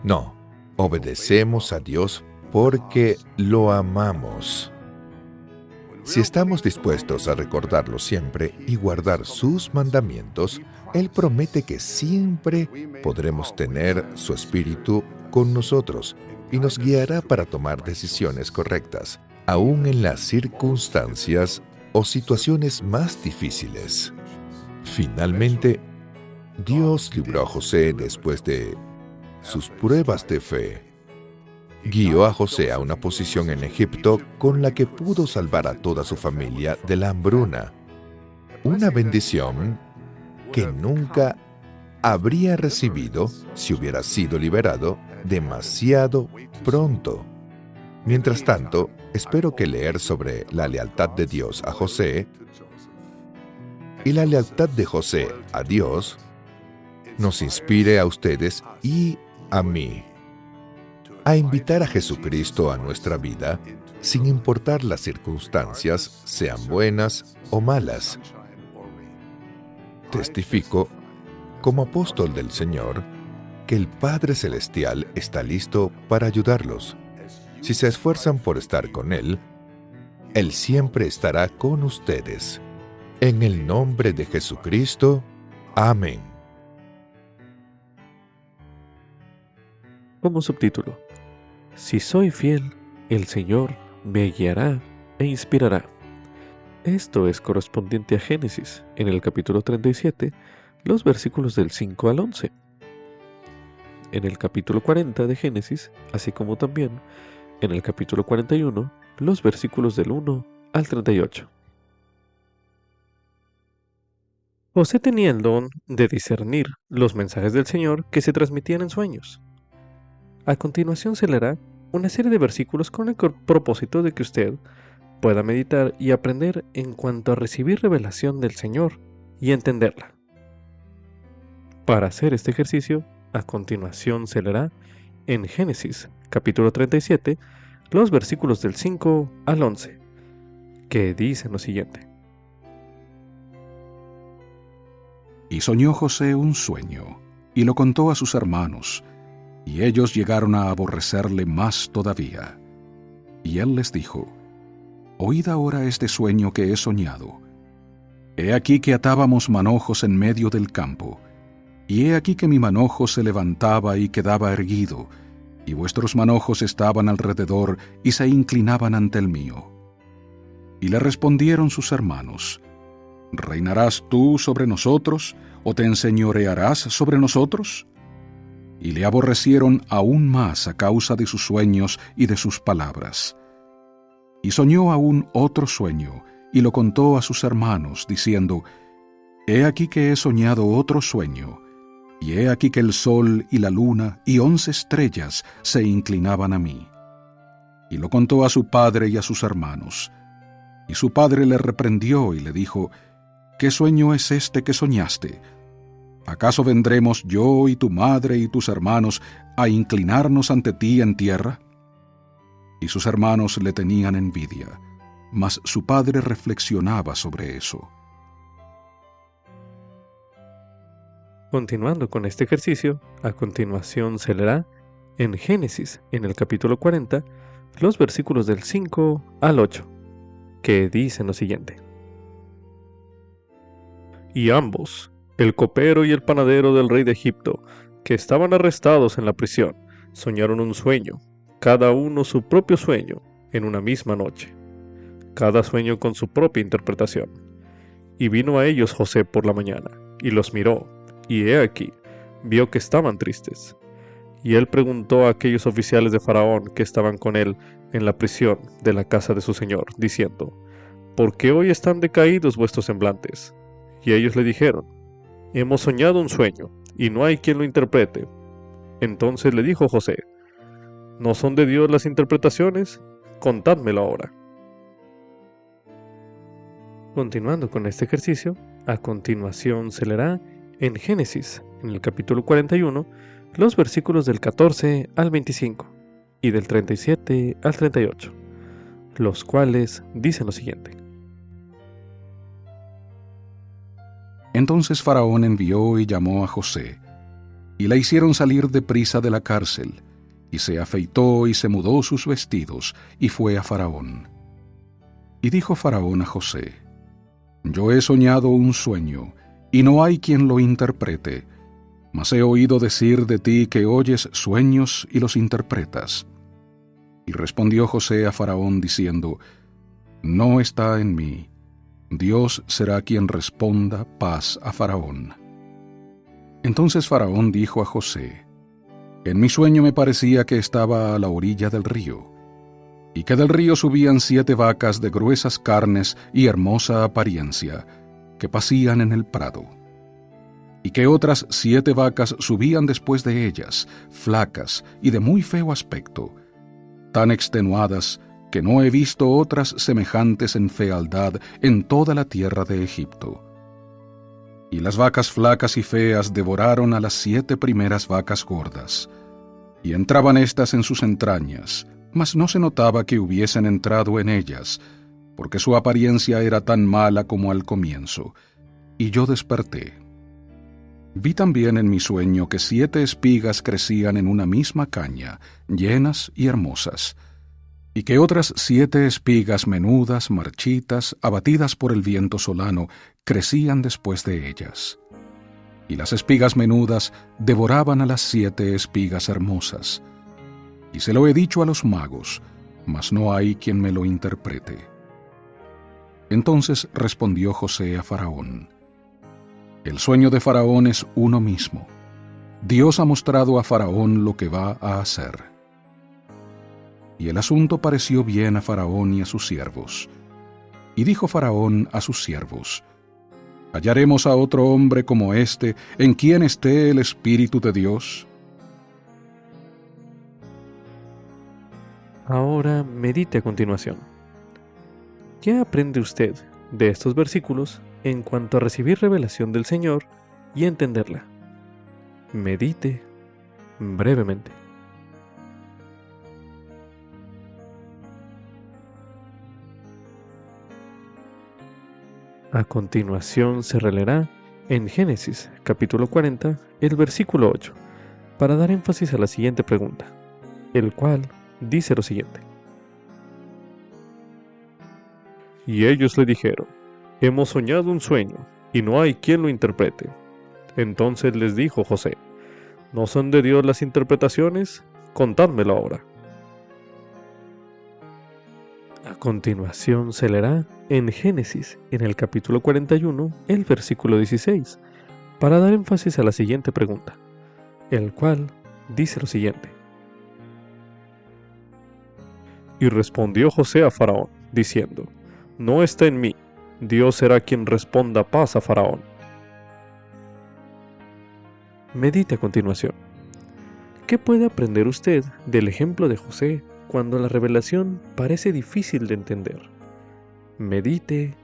No, obedecemos a Dios porque lo amamos. Si estamos dispuestos a recordarlo siempre y guardar sus mandamientos, Él promete que siempre podremos tener su Espíritu con nosotros y nos guiará para tomar decisiones correctas, aún en las circunstancias o situaciones más difíciles. Finalmente, Dios libró a José después de sus pruebas de fe. Guió a José a una posición en Egipto con la que pudo salvar a toda su familia de la hambruna. Una bendición que nunca habría recibido si hubiera sido liberado demasiado pronto. Mientras tanto, espero que leer sobre la lealtad de Dios a José y la lealtad de José a Dios nos inspire a ustedes y a mí a invitar a Jesucristo a nuestra vida sin importar las circunstancias, sean buenas o malas. Testifico, como apóstol del Señor, que el Padre Celestial está listo para ayudarlos. Si se esfuerzan por estar con Él, Él siempre estará con ustedes. En el nombre de Jesucristo. Amén. Como subtítulo: Si soy fiel, el Señor me guiará e inspirará. Esto es correspondiente a Génesis, en el capítulo 37, los versículos del 5 al 11. En el capítulo 40 de Génesis, así como también en el capítulo 41, los versículos del 1 al 38. José tenía el don de discernir los mensajes del Señor que se transmitían en sueños. A continuación se leerá una serie de versículos con el propósito de que usted pueda meditar y aprender en cuanto a recibir revelación del Señor y entenderla. Para hacer este ejercicio, a continuación se leerá en Génesis, capítulo 37, los versículos del 5 al 11, que dicen lo siguiente. Y soñó José un sueño, y lo contó a sus hermanos, y ellos llegaron a aborrecerle más todavía. Y él les dijo: Oíd ahora este sueño que he soñado. He aquí que atábamos manojos en medio del campo, y he aquí que mi manojo se levantaba y quedaba erguido, y vuestros manojos estaban alrededor y se inclinaban ante el mío. Y le respondieron sus hermanos: ¿Reinarás tú sobre nosotros, o te enseñorearás sobre nosotros? Y le aborrecieron aún más a causa de sus sueños y de sus palabras. Y soñó aún otro sueño, y lo contó a sus hermanos, diciendo: He aquí que he soñado otro sueño, y he aquí que el sol y la luna y 11 estrellas se inclinaban a mí. Y lo contó a su padre y a sus hermanos. Y su padre le reprendió y le dijo: ¿Qué sueño es este que soñaste? ¿Acaso vendremos yo y tu madre y tus hermanos a inclinarnos ante ti en tierra? Y sus hermanos le tenían envidia, mas su padre reflexionaba sobre eso. Continuando con este ejercicio, a continuación se leerá en Génesis, en el capítulo 40, los versículos del 5 al 8, que dicen lo siguiente. Y ambos, el copero y el panadero del rey de Egipto, que estaban arrestados en la prisión, soñaron un sueño, cada uno su propio sueño, en una misma noche, cada sueño con su propia interpretación. Y vino a ellos José por la mañana, y los miró, y he aquí, vio que estaban tristes. Y él preguntó a aquellos oficiales de Faraón que estaban con él en la prisión de la casa de su señor, diciendo, ¿por qué hoy están decaídos vuestros semblantes? Y ellos le dijeron, hemos soñado un sueño, y no hay quien lo interprete. Entonces le dijo José, ¿no son de Dios las interpretaciones? Contádmelo ahora. Continuando con este ejercicio, a continuación se leerá en Génesis, en el capítulo 41, los versículos del 14 al 25 y del 37 al 38, los cuales dicen lo siguiente. Entonces Faraón envió y llamó a José, y le hicieron salir deprisa de la cárcel, y se afeitó y se mudó sus vestidos, y fue a Faraón. Y dijo Faraón a José, yo he soñado un sueño, y no hay quien lo interprete, mas he oído decir de ti que oyes sueños y los interpretas. Y respondió José a Faraón diciendo, no está en mí, Dios será quien responda paz a Faraón. Entonces Faraón dijo a José, en mi sueño me parecía que estaba a la orilla del río, y que del río subían 7 vacas de gruesas carnes y hermosa apariencia, que pacían en el prado, y que otras 7 vacas subían después de ellas, flacas y de muy feo aspecto, tan extenuadas que no he visto otras semejantes en fealdad en toda la tierra de Egipto. Y las vacas flacas y feas devoraron a las 7 primeras vacas gordas, y entraban éstas en sus entrañas, mas no se notaba que hubiesen entrado en ellas, porque su apariencia era tan mala como al comienzo, y yo desperté. Vi también en mi sueño que 7 espigas crecían en una misma caña, llenas y hermosas, y que otras 7 espigas menudas, marchitas, abatidas por el viento solano, crecían después de ellas. Y las espigas menudas devoraban a las 7 espigas hermosas. Y se lo he dicho a los magos, mas no hay quien me lo interprete. Entonces respondió José a Faraón, el sueño de Faraón es uno mismo. Dios ha mostrado a Faraón lo que va a hacer. Y el asunto pareció bien a Faraón y a sus siervos. Y dijo Faraón a sus siervos, ¿hallaremos a otro hombre como este, en quien esté el Espíritu de Dios? Ahora medite a continuación. ¿Qué aprende usted de estos versículos en cuanto a recibir revelación del Señor y entenderla? Medite brevemente. A continuación se releerá en Génesis capítulo 40, el versículo 8, para dar énfasis a la siguiente pregunta, el cual dice lo siguiente. Y ellos le dijeron, hemos soñado un sueño, y no hay quien lo interprete. Entonces les dijo José, ¿no son de Dios las interpretaciones? Contádmelo ahora. A continuación se leerá en Génesis, en el capítulo 41, el versículo 16, para dar énfasis a la siguiente pregunta, el cual dice lo siguiente. Y respondió José a Faraón, diciendo, no está en mí, Dios será quien responda paz a Faraón. Medite a continuación. ¿Qué puede aprender usted del ejemplo de José cuando la revelación parece difícil de entender? Medite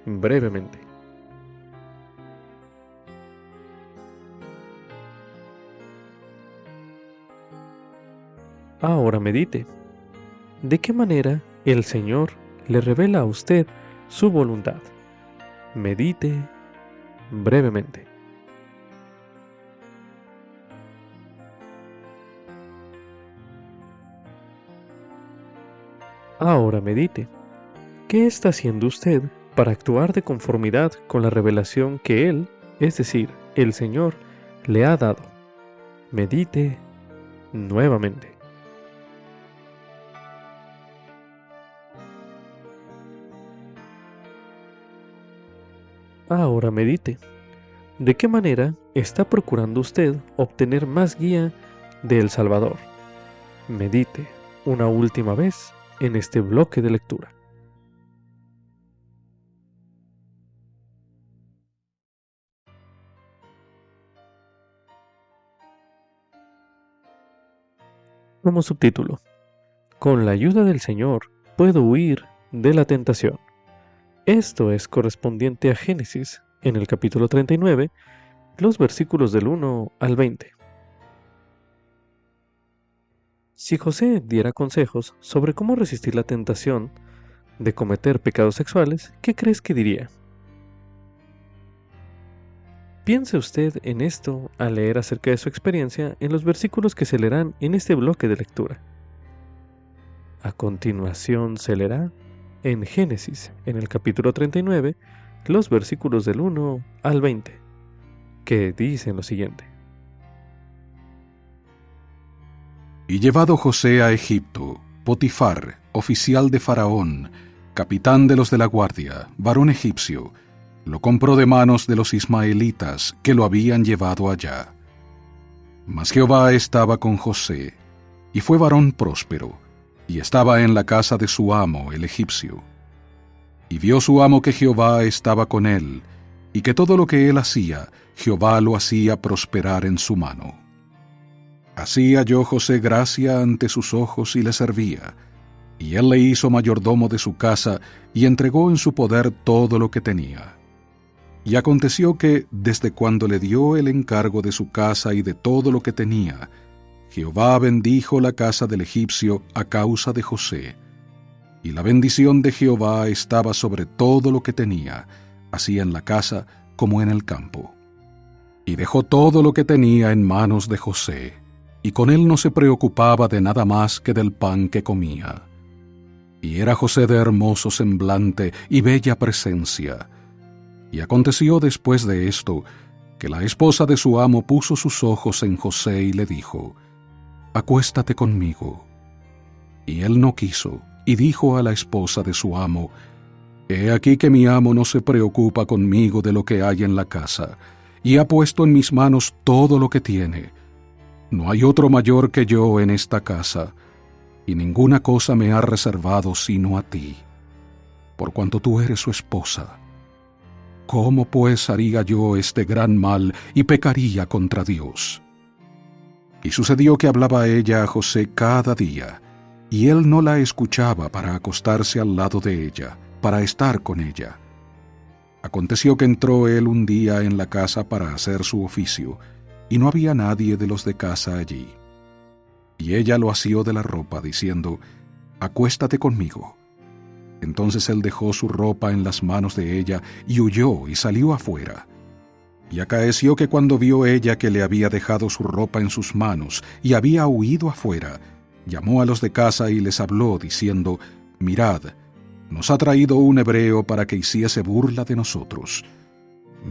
brevemente. Ahora medite. ¿De qué manera el Señor le revela a usted su voluntad? Medite brevemente. Ahora medite. ¿Qué está haciendo usted para actuar de conformidad con la revelación que Él, es decir, el Señor, le ha dado? Medite nuevamente. Ahora medite. ¿De qué manera está procurando usted obtener más guía del Salvador? Medite una última vez en este bloque de lectura. Como subtítulo: Con la ayuda del Señor puedo huir de la tentación. Esto es correspondiente a Génesis, en el capítulo 39, los versículos del 1 al 20. Si José diera consejos sobre cómo resistir la tentación de cometer pecados sexuales, ¿qué crees que diría? Piense usted en esto al leer acerca de su experiencia en los versículos que se leerán en este bloque de lectura. A continuación se leerá en Génesis, en el capítulo 39, los versículos del 1 al 20, que dicen lo siguiente. Y llevado José a Egipto, Potifar, oficial de Faraón, capitán de los de la guardia, varón egipcio, lo compró de manos de los ismaelitas que lo habían llevado allá. Mas Jehová estaba con José, y fue varón próspero, y estaba en la casa de su amo, el egipcio. Y vio su amo que Jehová estaba con él, y que todo lo que él hacía, Jehová lo hacía prosperar en su mano. Así halló José gracia ante sus ojos y le servía, y él le hizo mayordomo de su casa, y entregó en su poder todo lo que tenía. Y aconteció que, desde cuando le dio el encargo de su casa y de todo lo que tenía, Jehová bendijo la casa del egipcio a causa de José. Y la bendición de Jehová estaba sobre todo lo que tenía, así en la casa como en el campo. Y dejó todo lo que tenía en manos de José, y con él no se preocupaba de nada más que del pan que comía. Y era José de hermoso semblante y bella presencia. Y aconteció después de esto, que la esposa de su amo puso sus ojos en José y le dijo: «Acuéstate conmigo». Y él no quiso, y dijo a la esposa de su amo: «He aquí que mi amo no se preocupa conmigo de lo que hay en la casa, y ha puesto en mis manos todo lo que tiene. No hay otro mayor que yo en esta casa, y ninguna cosa me ha reservado sino a ti, por cuanto tú eres su esposa. ¿Cómo pues haría yo este gran mal y pecaría contra Dios?». Y sucedió que hablaba ella a José cada día, y él no la escuchaba para acostarse al lado de ella, para estar con ella. Aconteció que entró él un día en la casa para hacer su oficio, y no había nadie de los de casa allí. Y ella lo asió de la ropa, diciendo: «Acuéstate conmigo». Entonces él dejó su ropa en las manos de ella, y huyó y salió afuera. Y acaeció que cuando vio ella que le había dejado su ropa en sus manos, y había huido afuera, llamó a los de casa y les habló, diciendo: «Mirad, nos ha traído un hebreo para que hiciese burla de nosotros.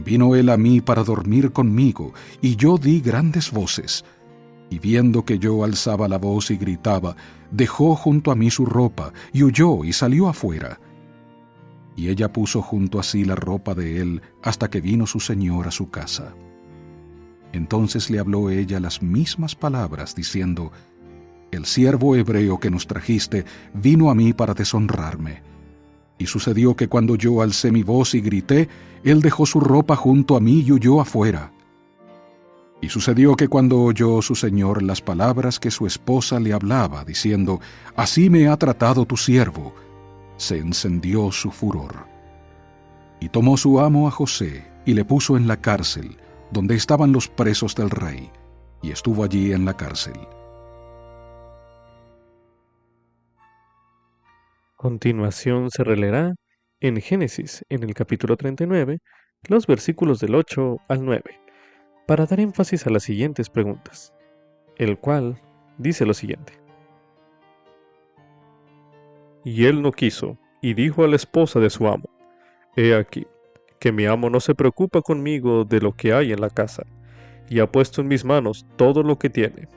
Vino él a mí para dormir conmigo, y yo di grandes voces. Y viendo que yo alzaba la voz y gritaba, dejó junto a mí su ropa, y huyó y salió afuera. Y ella puso junto a sí la ropa de él hasta que vino su señor a su casa. Entonces le habló ella las mismas palabras, diciendo: «El siervo hebreo que nos trajiste vino a mí para deshonrarme». Y sucedió que cuando yo alcé mi voz y grité, él dejó su ropa junto a mí y huyó afuera. Y sucedió que cuando oyó su señor las palabras que su esposa le hablaba, diciendo: «Así me ha tratado tu siervo», se encendió su furor. Y tomó su amo a José y le puso en la cárcel, donde estaban los presos del rey, y estuvo allí en la cárcel. Continuación se releerá en Génesis, en el capítulo 39, los versículos del 8 al 9, para dar énfasis a las siguientes preguntas, el cual dice lo siguiente. Y él no quiso, y dijo a la esposa de su amo: He aquí, que mi amo no se preocupa conmigo de lo que hay en la casa, y ha puesto en mis manos todo lo que tiene.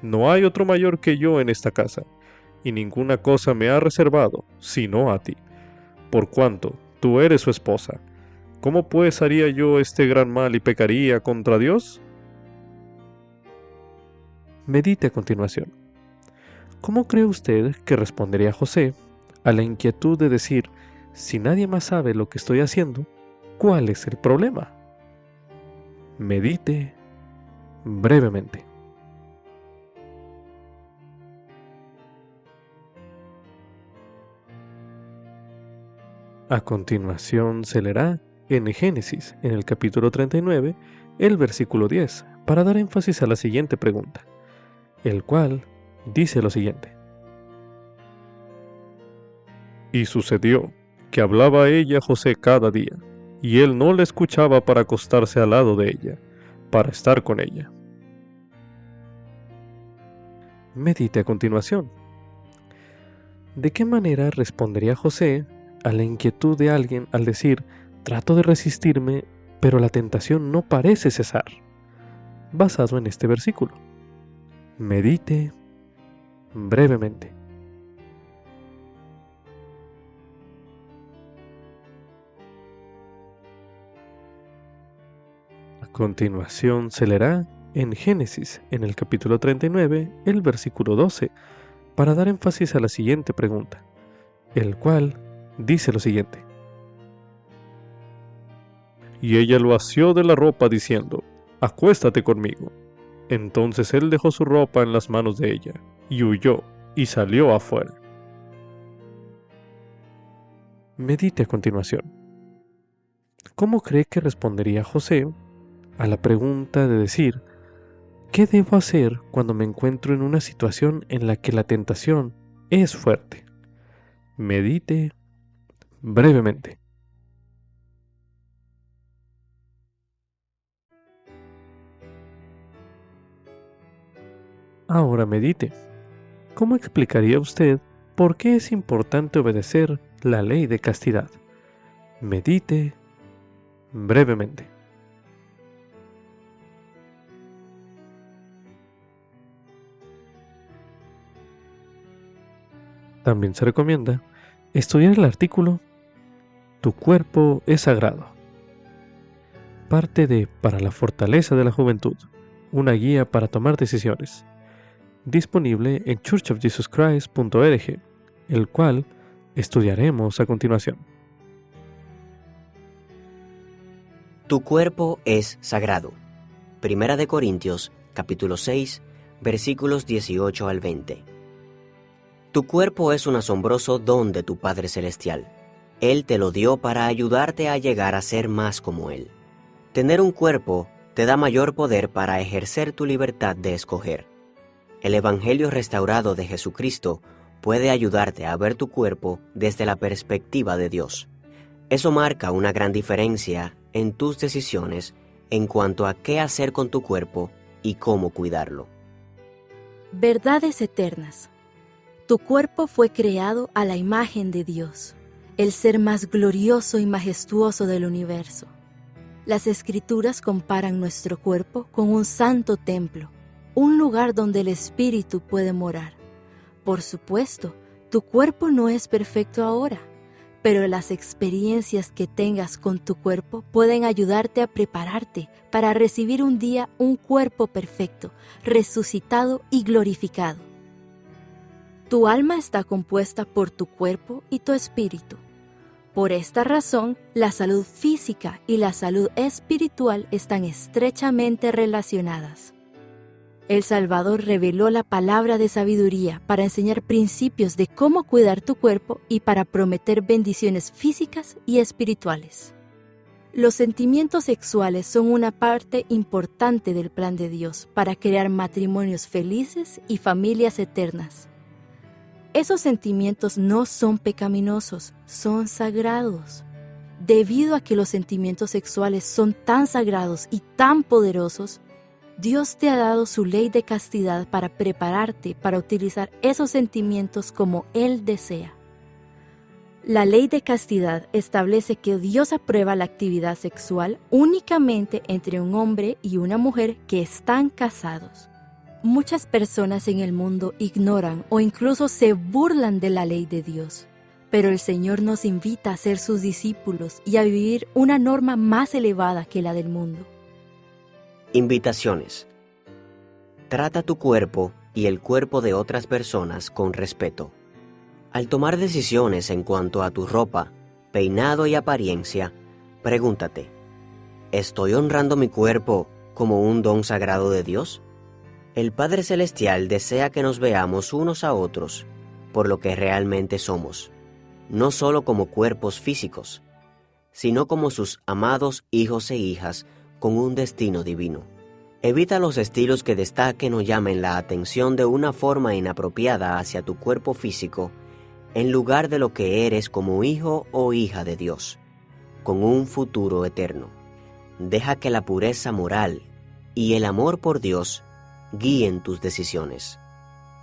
No hay otro mayor que yo en esta casa, y ninguna cosa me ha reservado, sino a ti, por cuanto tú eres su esposa. ¿Cómo pues haría yo este gran mal y pecaría contra Dios? Medite a continuación. ¿Cómo cree usted que respondería José a la inquietud de decir, si nadie más sabe lo que estoy haciendo, ¿cuál es el problema? Medite brevemente. A continuación se leerá en Génesis, en el capítulo 39, el versículo 10, para dar énfasis a la siguiente pregunta, el cual dice lo siguiente. Y sucedió que hablaba a ella José cada día, y él no la escuchaba para acostarse al lado de ella, para estar con ella. Medite a continuación. ¿De qué manera respondería José a la inquietud de alguien al decir, trato de resistirme, pero la tentación no parece cesar? Basado en este versículo. Medite brevemente. A continuación se leerá en Génesis, en el capítulo 39, el versículo 12, para dar énfasis a la siguiente pregunta, el cual dice lo siguiente. Y ella lo asió de la ropa diciendo, acuéstate conmigo. Entonces él dejó su ropa en las manos de ella, y huyó, y salió afuera. Medite a continuación. ¿Cómo cree que respondería José a la pregunta de decir, ¿qué debo hacer cuando me encuentro en una situación en la que la tentación es fuerte? Medite brevemente. Ahora medite. ¿Cómo explicaría usted por qué es importante obedecer la ley de castidad? Medite brevemente. También se recomienda estudiar el artículo Tu cuerpo es sagrado. Parte de Para la fortaleza de la juventud, una guía para tomar decisiones. Disponible en churchofjesuschrist.org, el cual estudiaremos a continuación. Tu cuerpo es sagrado. Primera de Corintios, capítulo 6, versículos 18 al 20. Tu cuerpo es un asombroso don de tu Padre Celestial. Él te lo dio para ayudarte a llegar a ser más como Él. Tener un cuerpo te da mayor poder para ejercer tu libertad de escoger. El Evangelio restaurado de Jesucristo puede ayudarte a ver tu cuerpo desde la perspectiva de Dios. Eso marca una gran diferencia en tus decisiones en cuanto a qué hacer con tu cuerpo y cómo cuidarlo. Verdades eternas. Tu cuerpo fue creado a la imagen de Dios, el ser más glorioso y majestuoso del universo. Las Escrituras comparan nuestro cuerpo con un santo templo, un lugar donde el Espíritu puede morar. Por supuesto, tu cuerpo no es perfecto ahora, pero las experiencias que tengas con tu cuerpo pueden ayudarte a prepararte para recibir un día un cuerpo perfecto, resucitado y glorificado. Tu alma está compuesta por tu cuerpo y tu espíritu. Por esta razón, la salud física y la salud espiritual están estrechamente relacionadas. El Salvador reveló la palabra de sabiduría para enseñar principios de cómo cuidar tu cuerpo y para prometer bendiciones físicas y espirituales. Los sentimientos sexuales son una parte importante del plan de Dios para crear matrimonios felices y familias eternas. Esos sentimientos no son pecaminosos, son sagrados. Debido a que los sentimientos sexuales son tan sagrados y tan poderosos, Dios te ha dado su ley de castidad para prepararte para utilizar esos sentimientos como Él desea. La ley de castidad establece que Dios aprueba la actividad sexual únicamente entre un hombre y una mujer que están casados. Muchas personas en el mundo ignoran o incluso se burlan de la ley de Dios, pero el Señor nos invita a ser sus discípulos y a vivir una norma más elevada que la del mundo. Invitaciones. Trata tu cuerpo y el cuerpo de otras personas con respeto. Al tomar decisiones en cuanto a tu ropa, peinado y apariencia, pregúntate, ¿estoy honrando mi cuerpo como un don sagrado de Dios? El Padre Celestial desea que nos veamos unos a otros por lo que realmente somos, no solo como cuerpos físicos, sino como sus amados hijos e hijas con un destino divino. Evita los estilos que destaquen o llamen la atención de una forma inapropiada hacia tu cuerpo físico, en lugar de lo que eres como hijo o hija de Dios, con un futuro eterno. Deja que la pureza moral y el amor por Dios guíen tus decisiones.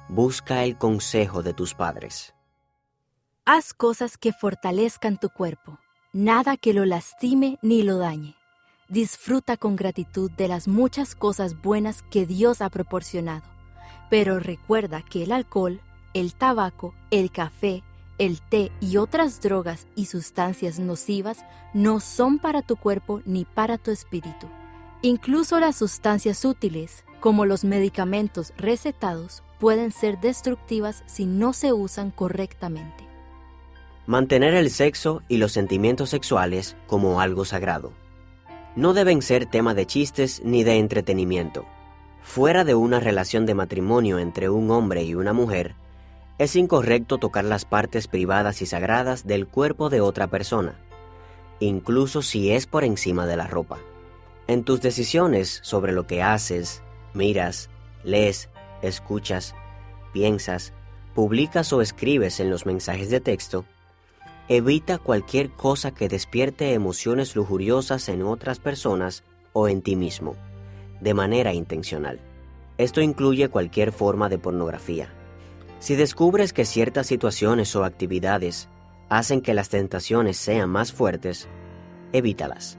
Busca el consejo de tus padres. Haz cosas que fortalezcan tu cuerpo, nada que lo lastime ni lo dañe. Disfruta con gratitud de las muchas cosas buenas que Dios ha proporcionado, pero recuerda que el alcohol, el tabaco, el café, el té y otras drogas y sustancias nocivas no son para tu cuerpo ni para tu espíritu. Incluso las sustancias útiles, como los medicamentos recetados, pueden ser destructivas si no se usan correctamente. Mantener el sexo y los sentimientos sexuales como algo sagrado. No deben ser tema de chistes ni de entretenimiento. Fuera de una relación de matrimonio entre un hombre y una mujer, es incorrecto tocar las partes privadas y sagradas del cuerpo de otra persona, incluso si es por encima de la ropa. En tus decisiones sobre lo que haces, miras, lees, escuchas, piensas, publicas o escribes en los mensajes de texto, evita cualquier cosa que despierte emociones lujuriosas en otras personas o en ti mismo, de manera intencional. Esto incluye cualquier forma de pornografía. Si descubres que ciertas situaciones o actividades hacen que las tentaciones sean más fuertes, evítalas.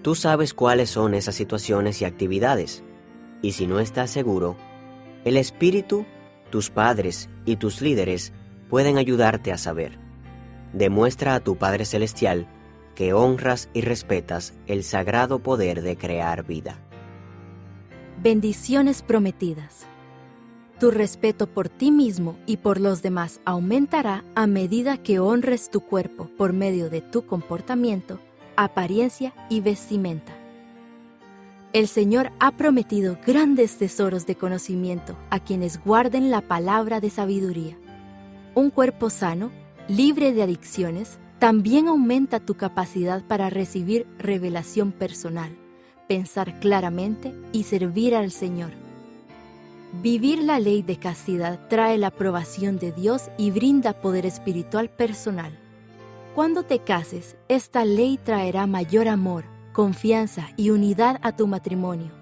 Tú sabes cuáles son esas situaciones y actividades, y si no estás seguro, el Espíritu, tus padres y tus líderes pueden ayudarte a saber. Demuestra a tu Padre Celestial que honras y respetas el sagrado poder de crear vida. Bendiciones prometidas. Tu respeto por ti mismo y por los demás aumentará a medida que honres tu cuerpo por medio de tu comportamiento, apariencia y vestimenta. El Señor ha prometido grandes tesoros de conocimiento a quienes guarden la palabra de sabiduría. Un cuerpo sano, libre de adicciones, también aumenta tu capacidad para recibir revelación personal, pensar claramente y servir al Señor. Vivir la ley de castidad trae la aprobación de Dios y brinda poder espiritual personal. Cuando te cases, esta ley traerá mayor amor, confianza y unidad a tu matrimonio.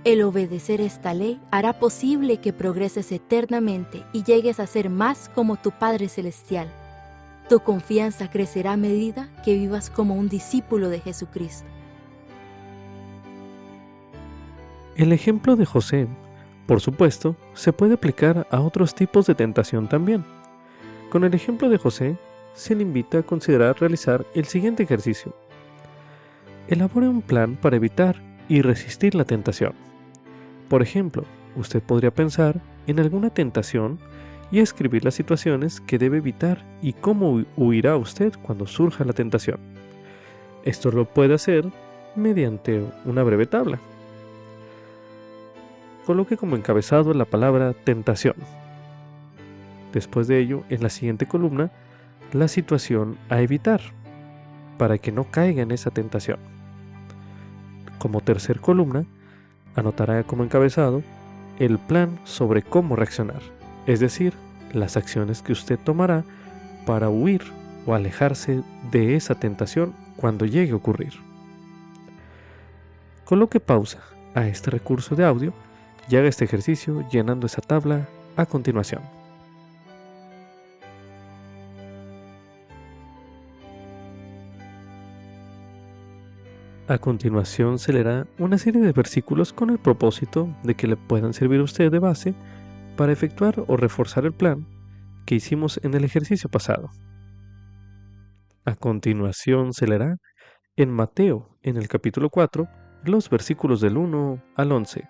El obedecer esta ley hará posible que progreses eternamente y llegues a ser más como tu Padre Celestial. Tu confianza crecerá a medida que vivas como un discípulo de Jesucristo. El ejemplo de José, por supuesto, se puede aplicar a otros tipos de tentación también. Con el ejemplo de José, se le invita a considerar realizar el siguiente ejercicio. Elabore un plan para evitar y resistir la tentación. Por ejemplo, usted podría pensar en alguna tentación y escribir las situaciones que debe evitar y cómo huirá usted cuando surja la tentación. Esto lo puede hacer mediante una breve tabla. Coloque como encabezado la palabra tentación. Después de ello, en la siguiente columna, la situación a evitar, para que no caiga en esa tentación. Como tercer columna, anotará como encabezado el plan sobre cómo reaccionar, es decir, las acciones que usted tomará para huir o alejarse de esa tentación cuando llegue a ocurrir. Coloque pausa a este recurso de audio y haga este ejercicio llenando esa tabla a continuación. A continuación se leerá una serie de versículos con el propósito de que le puedan servir a usted de base para efectuar o reforzar el plan que hicimos en el ejercicio pasado. A continuación se leerá en Mateo, en el capítulo 4, los versículos del 1 al 11,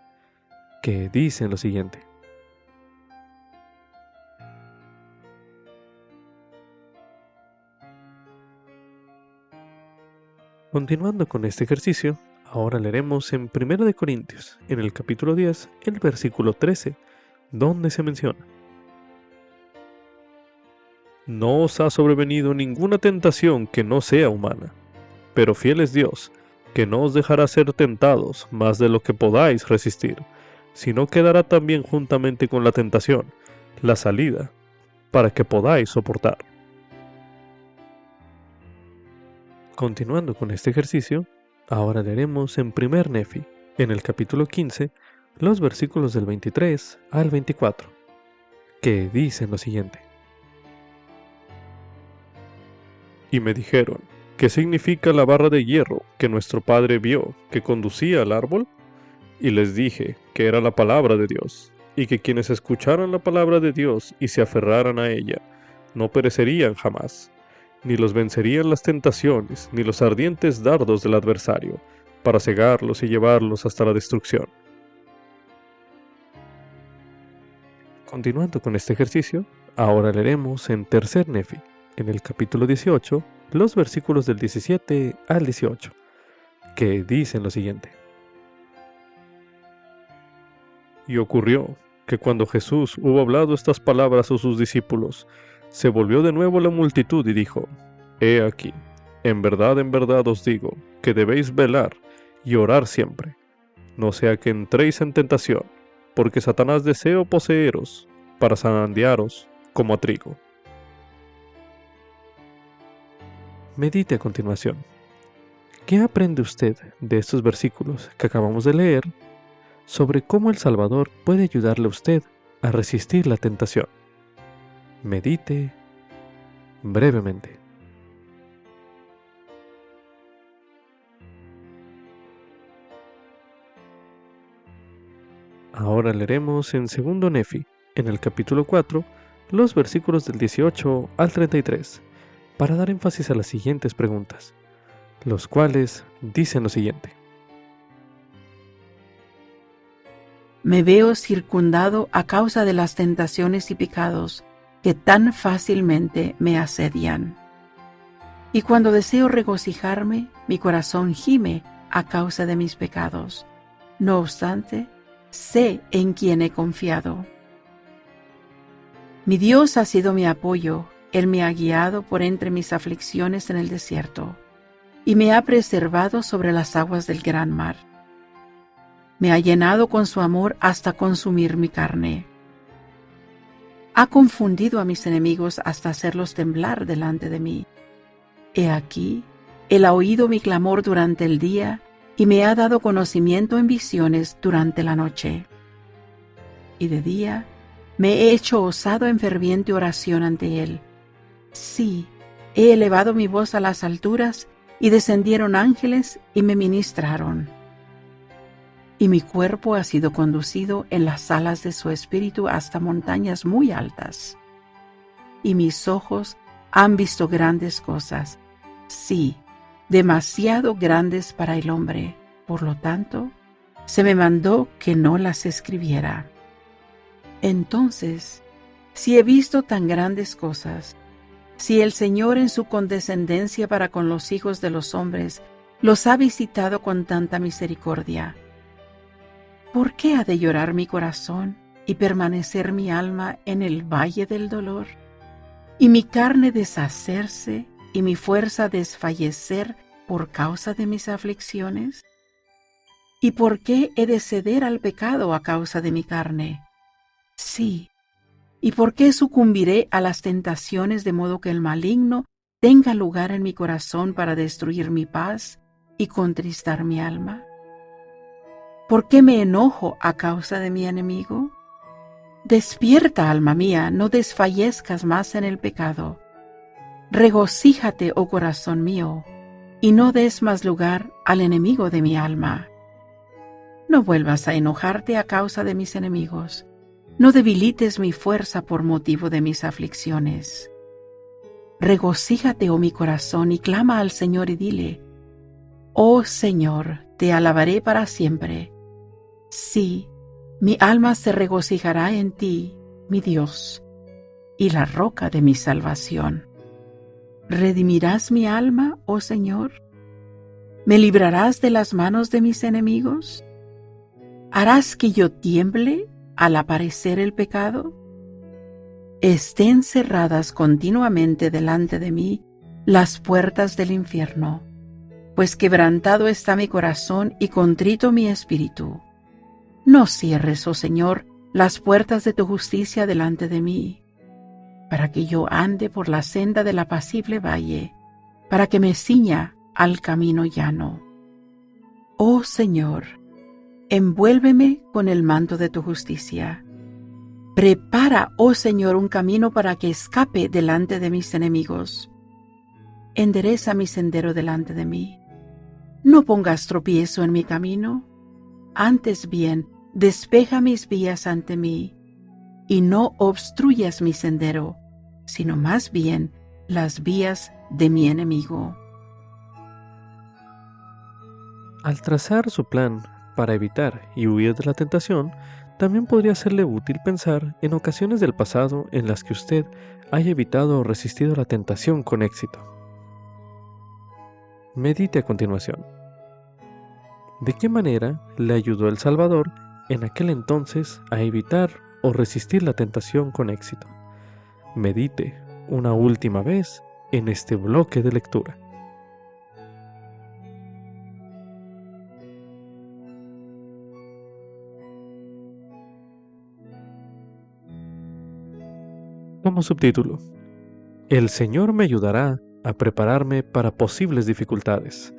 que dicen lo siguiente. Continuando con este ejercicio, ahora leeremos en 1 de Corintios, en el capítulo 10, el versículo 13, donde se menciona: No os ha sobrevenido ninguna tentación que no sea humana, pero fiel es Dios, que no os dejará ser tentados más de lo que podáis resistir, sino que dará también juntamente con la tentación la salida, para que podáis soportar. Continuando con este ejercicio, ahora leeremos en 1 Nefi, en el capítulo 15, los versículos del 23 al 24, que dicen lo siguiente. Y me dijeron, ¿qué significa la barra de hierro que nuestro padre vio que conducía al árbol? Y les dije que era la palabra de Dios, y que quienes escucharan la palabra de Dios y se aferraran a ella, no perecerían jamás, ni los vencerían las tentaciones, ni los ardientes dardos del adversario, para cegarlos y llevarlos hasta la destrucción. Continuando con este ejercicio, ahora leeremos en 3 Nefi, en el capítulo 18, los versículos del 17 al 18, que dicen lo siguiente. Y ocurrió que cuando Jesús hubo hablado estas palabras a sus discípulos, se volvió de nuevo la multitud y dijo, He aquí, en verdad os digo, que debéis velar y orar siempre, no sea que entréis en tentación, porque Satanás desea poseeros para zarandearos como a trigo. Medite a continuación. ¿Qué aprende usted de estos versículos que acabamos de leer sobre cómo el Salvador puede ayudarle a usted a resistir la tentación? Medite brevemente. Ahora leeremos en 2 Nefi, en el capítulo 4, los versículos del 18 al 33, para dar énfasis a las siguientes preguntas, los cuales dicen lo siguiente. Me veo circundado a causa de las tentaciones y pecados que tan fácilmente me asedian. Y cuando deseo regocijarme, mi corazón gime a causa de mis pecados. No obstante, sé en quién he confiado. Mi Dios ha sido mi apoyo, Él me ha guiado por entre mis aflicciones en el desierto, y me ha preservado sobre las aguas del gran mar. Me ha llenado con su amor hasta consumir mi carne. Ha confundido a mis enemigos hasta hacerlos temblar delante de mí. He aquí, Él ha oído mi clamor durante el día y me ha dado conocimiento en visiones durante la noche. Y de día me he hecho osado en ferviente oración ante Él. Sí, he elevado mi voz a las alturas y descendieron ángeles y me ministraron. Y mi cuerpo ha sido conducido en las alas de su espíritu hasta montañas muy altas. Y mis ojos han visto grandes cosas, sí, demasiado grandes para el hombre. Por lo tanto, se me mandó que no las escribiera. Entonces, si he visto tan grandes cosas, si el Señor en su condescendencia para con los hijos de los hombres los ha visitado con tanta misericordia, ¿por qué ha de llorar mi corazón y permanecer mi alma en el valle del dolor? Y mi carne deshacerse y mi fuerza desfallecer por causa de mis aflicciones? ¿Y por qué he de ceder al pecado a causa de mi carne? Sí, ¿y por qué sucumbiré a las tentaciones de modo que el maligno tenga lugar en mi corazón para destruir mi paz y contristar mi alma? ¿Por qué me enojo a causa de mi enemigo? Despierta, alma mía, no desfallezcas más en el pecado. Regocíjate, oh corazón mío, y no des más lugar al enemigo de mi alma. No vuelvas a enojarte a causa de mis enemigos. No debilites mi fuerza por motivo de mis aflicciones. Regocíjate, oh mi corazón, y clama al Señor y dile: Oh Señor, te alabaré para siempre. Sí, mi alma se regocijará en ti, mi Dios, y la roca de mi salvación. ¿Redimirás mi alma, oh Señor? ¿Me librarás de las manos de mis enemigos? ¿Harás que yo tiemble al aparecer el pecado? Estén cerradas continuamente delante de mí las puertas del infierno, pues quebrantado está mi corazón y contrito mi espíritu. No cierres, oh Señor, las puertas de tu justicia delante de mí, para que yo ande por la senda del apacible valle, para que me ciña al camino llano. Oh Señor, envuélveme con el manto de tu justicia. Prepara, oh Señor, un camino para que escape delante de mis enemigos. Endereza mi sendero delante de mí. No pongas tropiezo en mi camino. Antes bien, despeja mis vías ante mí, y no obstruyas mi sendero, sino más bien las vías de mi enemigo. Al trazar su plan para evitar y huir de la tentación, también podría serle útil pensar en ocasiones del pasado en las que usted haya evitado o resistido la tentación con éxito. Medite a continuación. ¿De qué manera le ayudó el Salvador en aquel entonces a evitar o resistir la tentación con éxito? Medite una última vez en este bloque de lectura. Como subtítulo: El Señor me ayudará a prepararme para posibles dificultades.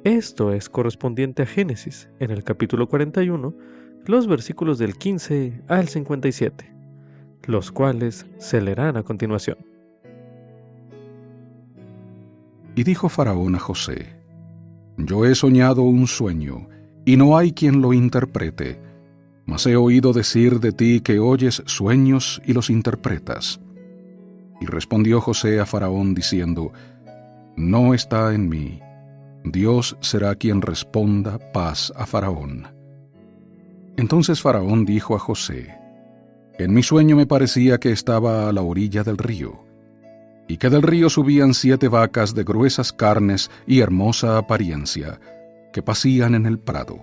Esto es correspondiente a Génesis, en el capítulo 41, los versículos del 15 al 57, los cuales se leerán a continuación. Y dijo Faraón a José: Yo he soñado un sueño, y no hay quien lo interprete, mas he oído decir de ti que oyes sueños y los interpretas. Y respondió José a Faraón diciendo: No está en mí. Dios será quien responda paz a Faraón. Entonces Faraón dijo a José: En mi sueño me parecía que estaba a la orilla del río, y que del río subían 7 vacas de gruesas carnes y hermosa apariencia, que pacían en el prado,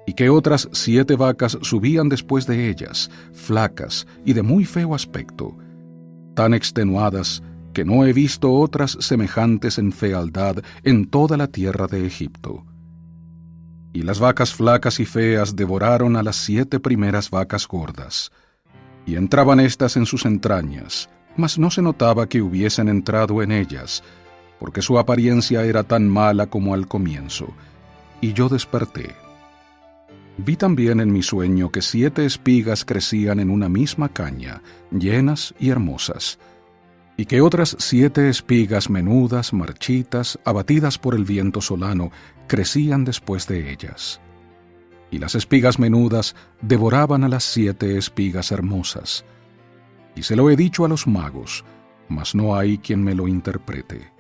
y que otras 7 vacas subían después de ellas, flacas y de muy feo aspecto, tan extenuadas que no he visto otras semejantes en fealdad en toda la tierra de Egipto. Y las vacas flacas y feas devoraron a las 7 primeras vacas gordas, y entraban éstas en sus entrañas, mas no se notaba que hubiesen entrado en ellas, porque su apariencia era tan mala como al comienzo, y yo desperté. Vi también en mi sueño que 7 espigas crecían en una misma caña, llenas y hermosas, y que otras 7 espigas menudas, marchitas, abatidas por el viento solano, crecían después de ellas. Y las espigas menudas devoraban a las 7 espigas hermosas. Y se lo he dicho a los magos, mas no hay quien me lo interprete.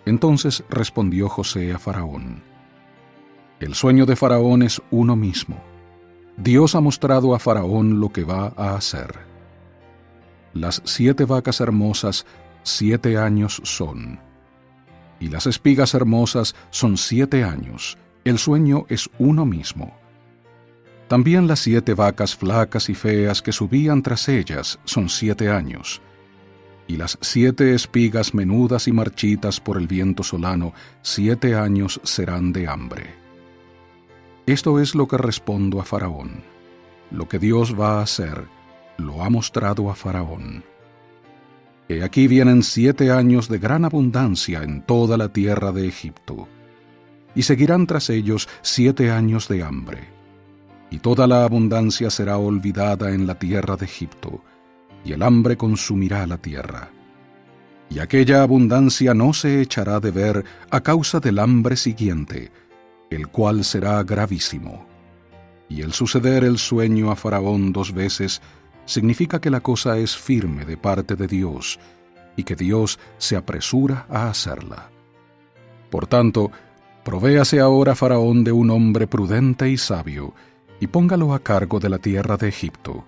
Entonces respondió José a Faraón: El sueño de Faraón es uno mismo. Dios ha mostrado a Faraón lo que va a hacer. Las 7 vacas hermosas 7 años son, y las espigas hermosas son 7 años. El sueño es uno mismo. También las 7 vacas flacas y feas que subían tras ellas son 7 años, y las 7 espigas menudas y marchitas por el viento solano 7 años serán de hambre. Esto es lo que respondo a Faraón. Lo que Dios va a hacer, lo ha mostrado a Faraón. He aquí vienen 7 años de gran abundancia en toda la tierra de Egipto, y seguirán tras ellos 7 años de hambre, y toda la abundancia será olvidada en la tierra de Egipto, y el hambre consumirá la tierra. y aquella abundancia no se echará de ver a causa del hambre siguiente, el cual será gravísimo. Y el suceder el sueño a Faraón 2 veces significa que la cosa es firme de parte de Dios, y que Dios se apresura a hacerla. Por tanto, provéase ahora Faraón de un hombre prudente y sabio, y póngalo a cargo de la tierra de Egipto.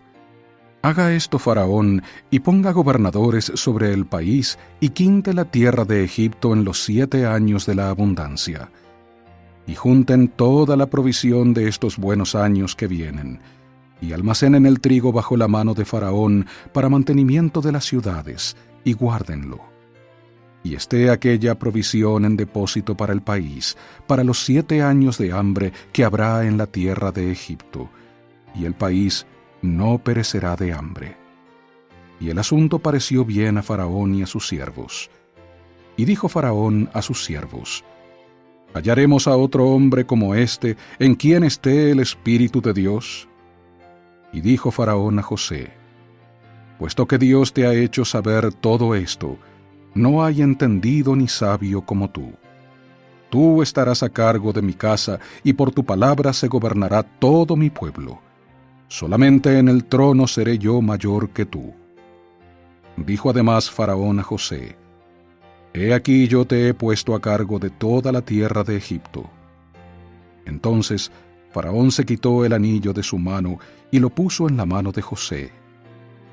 Haga esto Faraón, y ponga gobernadores sobre el país, y quinte la tierra de Egipto en los 7 años de la abundancia. Y junten toda la provisión de estos buenos años que vienen, y almacenen el trigo bajo la mano de Faraón para mantenimiento de las ciudades, y guárdenlo. Y esté aquella provisión en depósito para el país, para los 7 años de hambre que habrá en la tierra de Egipto, y el país no perecerá de hambre. Y el asunto pareció bien a Faraón y a sus siervos. Y dijo Faraón a sus siervos: ¿hallaremos a otro hombre como este, en quien esté el Espíritu de Dios? Y dijo Faraón a José: puesto que Dios te ha hecho saber todo esto, no hay entendido ni sabio como tú. Tú estarás a cargo de mi casa, y por tu palabra se gobernará todo mi pueblo. Solamente en el trono seré yo mayor que tú. Dijo además Faraón a José: he aquí yo te he puesto a cargo de toda la tierra de Egipto. Entonces Faraón se quitó el anillo de su mano y lo puso en la mano de José,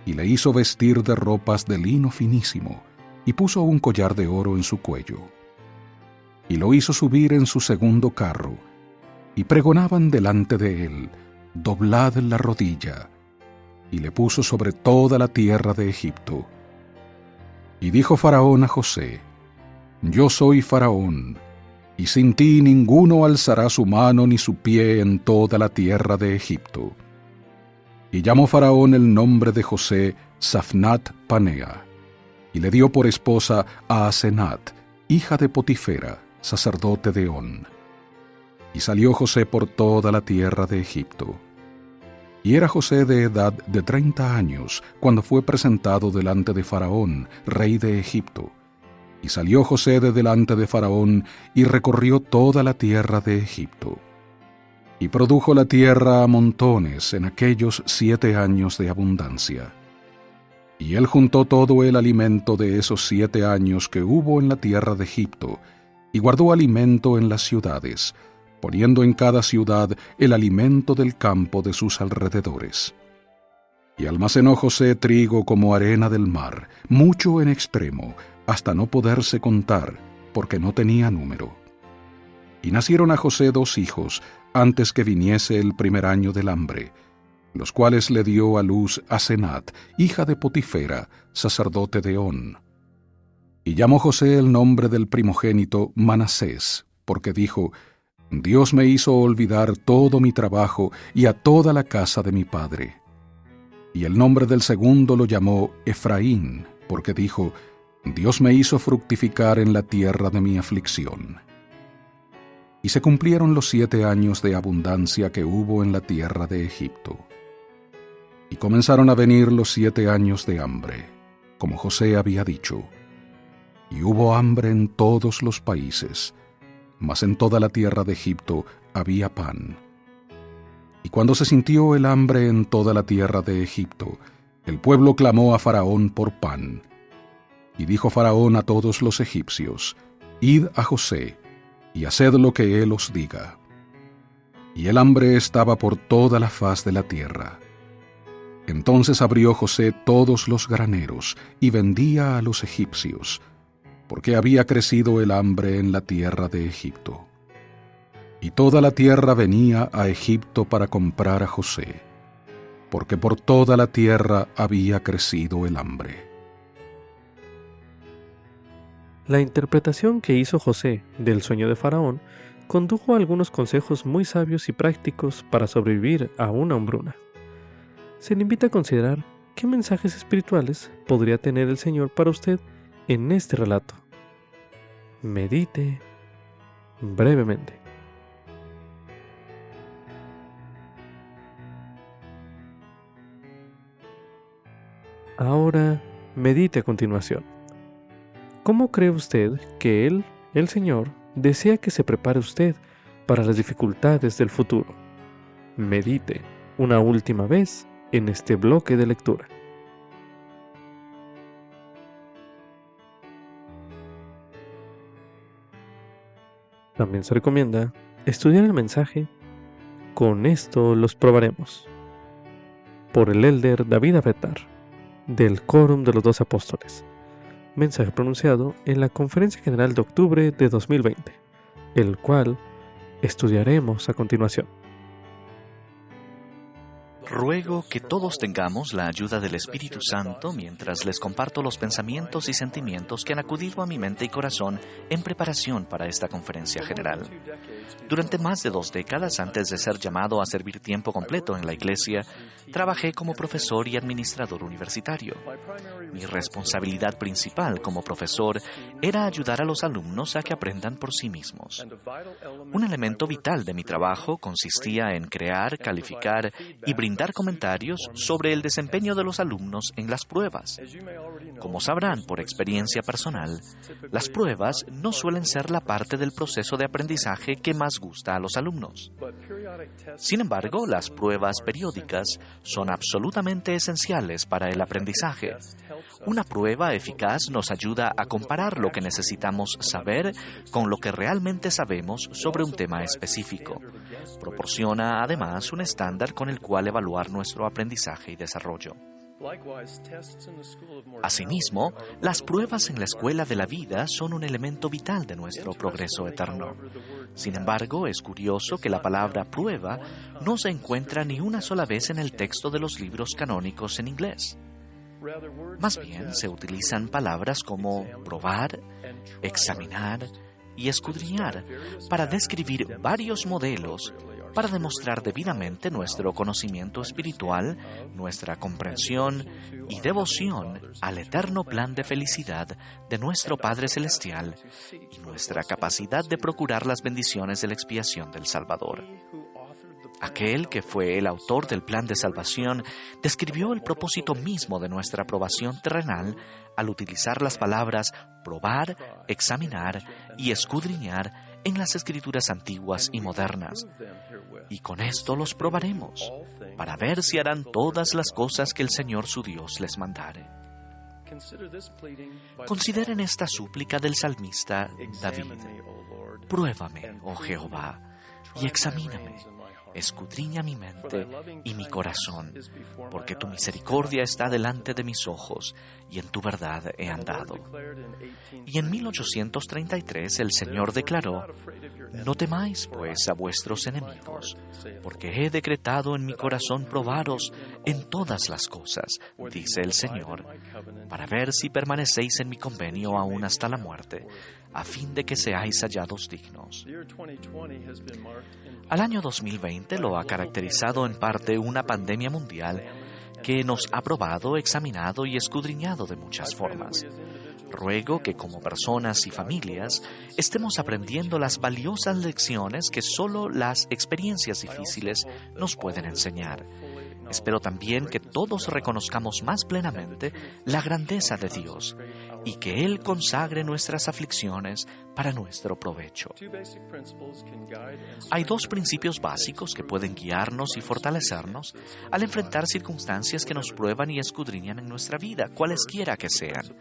y le hizo vestir de ropas de lino finísimo, y puso un collar de oro en su cuello. Y lo hizo subir en su segundo carro, y pregonaban delante de él: doblad la rodilla, y le puso sobre toda la tierra de Egipto. Y dijo Faraón a José: yo soy Faraón, y sin ti ninguno alzará su mano ni su pie en toda la tierra de Egipto. Y llamó Faraón el nombre de José Safnat Panea, y le dio por esposa a Asenat, hija de Potifera, sacerdote de On. Y salió José por toda la tierra de Egipto. Y era José de edad de 30 años, cuando fue presentado delante de Faraón, rey de Egipto. Y salió José de delante de Faraón, y recorrió toda la tierra de Egipto. Y produjo la tierra a montones en aquellos 7 años de abundancia. Y él juntó todo el alimento de esos 7 años que hubo en la tierra de Egipto, y guardó alimento en las ciudades, poniendo en cada ciudad el alimento del campo de sus alrededores. Y almacenó José trigo como arena del mar, mucho en extremo, hasta no poderse contar, porque no tenía número. Y nacieron a José 2 hijos, antes que viniese el primer año del hambre, los cuales le dio a luz Asenat, hija de Potifera, sacerdote de On. Y llamó José el nombre del primogénito Manasés, porque dijo: Dios me hizo olvidar todo mi trabajo y a toda la casa de mi padre. Y el nombre del segundo lo llamó Efraín, porque dijo: Dios me hizo fructificar en la tierra de mi aflicción. Y se cumplieron los 7 años de abundancia que hubo en la tierra de Egipto. Y comenzaron a venir los 7 años de hambre, como José había dicho. Y hubo hambre en todos los países, mas en toda la tierra de Egipto había pan. Y cuando se sintió el hambre en toda la tierra de Egipto, el pueblo clamó a Faraón por pan. Y dijo Faraón a todos los egipcios: Id a José, y haced lo que él os diga. Y el hambre estaba por toda la faz de la tierra. Entonces abrió José todos los graneros, y vendía a los egipcios, porque había crecido el hambre en la tierra de Egipto. Y toda la tierra venía a Egipto para comprar a José, porque por toda la tierra había crecido el hambre. La interpretación que hizo José del sueño de Faraón condujo a algunos consejos muy sabios y prácticos para sobrevivir a una hambruna. Se le invita a considerar qué mensajes espirituales podría tener el Señor para usted en este relato. Medite brevemente. Ahora medite a continuación. ¿Cómo cree usted que Él, el Señor, desea que se prepare usted para las dificultades del futuro? Medite una última vez en este bloque de lectura. También se recomienda estudiar el mensaje "Con esto los probaremos", por el elder David Avetar, del Quórum de los 12 Apóstoles. Mensaje pronunciado en la Conferencia General de octubre de 2020, el cual estudiaremos a continuación. Ruego que todos tengamos la ayuda del Espíritu Santo mientras les comparto los pensamientos y sentimientos que han acudido a mi mente y corazón en preparación para esta conferencia general. Durante más de 2 décadas antes de ser llamado a servir tiempo completo en la Iglesia, trabajé como profesor y administrador universitario. Mi responsabilidad principal como profesor era ayudar a los alumnos a que aprendan por sí mismos. Un elemento vital de mi trabajo consistía en crear, calificar y brindar comentarios sobre el desempeño de los alumnos en las pruebas. Como sabrán por experiencia personal, las pruebas no suelen ser la parte del proceso de aprendizaje que más gusta a los alumnos. Sin embargo, las pruebas periódicas son absolutamente esenciales para el aprendizaje. Una prueba eficaz nos ayuda a comparar lo que necesitamos saber con lo que realmente sabemos sobre un tema específico. Proporciona además un estándar con el cual evaluar nuestro aprendizaje y desarrollo. Asimismo, las pruebas en la escuela de la vida son un elemento vital de nuestro progreso eterno. Sin embargo, es curioso que la palabra prueba no se encuentra ni una sola vez en el texto de los libros canónicos en inglés. Más bien, se utilizan palabras como probar, examinar y escudriñar para describir varios modelos para demostrar debidamente nuestro conocimiento espiritual, nuestra comprensión y devoción al eterno plan de felicidad de nuestro Padre Celestial y nuestra capacidad de procurar las bendiciones de la expiación del Salvador. Aquel que fue el autor del plan de salvación describió el propósito mismo de nuestra aprobación terrenal al utilizar las palabras probar, examinar y escudriñar en las escrituras antiguas y modernas. Y con esto los probaremos, para ver si harán todas las cosas que el Señor su Dios les mandare. Consideren esta súplica del salmista David. Pruébame, oh Jehová, y examíname. Escudriña mi mente y mi corazón, porque tu misericordia está delante de mis ojos, y en tu verdad he andado. Y en 1833 el Señor declaró: no temáis, pues, a vuestros enemigos, porque he decretado en mi corazón probaros en todas las cosas, dice el Señor, para ver si permanecéis en mi convenio aún hasta la muerte, a fin de que seáis hallados dignos. Al año 2020 lo ha caracterizado en parte una pandemia mundial que nos ha probado, examinado y escudriñado de muchas formas. Ruego que como personas y familias estemos aprendiendo las valiosas lecciones que solo las experiencias difíciles nos pueden enseñar. Espero también que todos reconozcamos más plenamente la grandeza de Dios y que Él consagre nuestras aflicciones para nuestro provecho. Hay 2 principios básicos que pueden guiarnos y fortalecernos al enfrentar circunstancias que nos prueban y escudriñan en nuestra vida, cualesquiera que sean.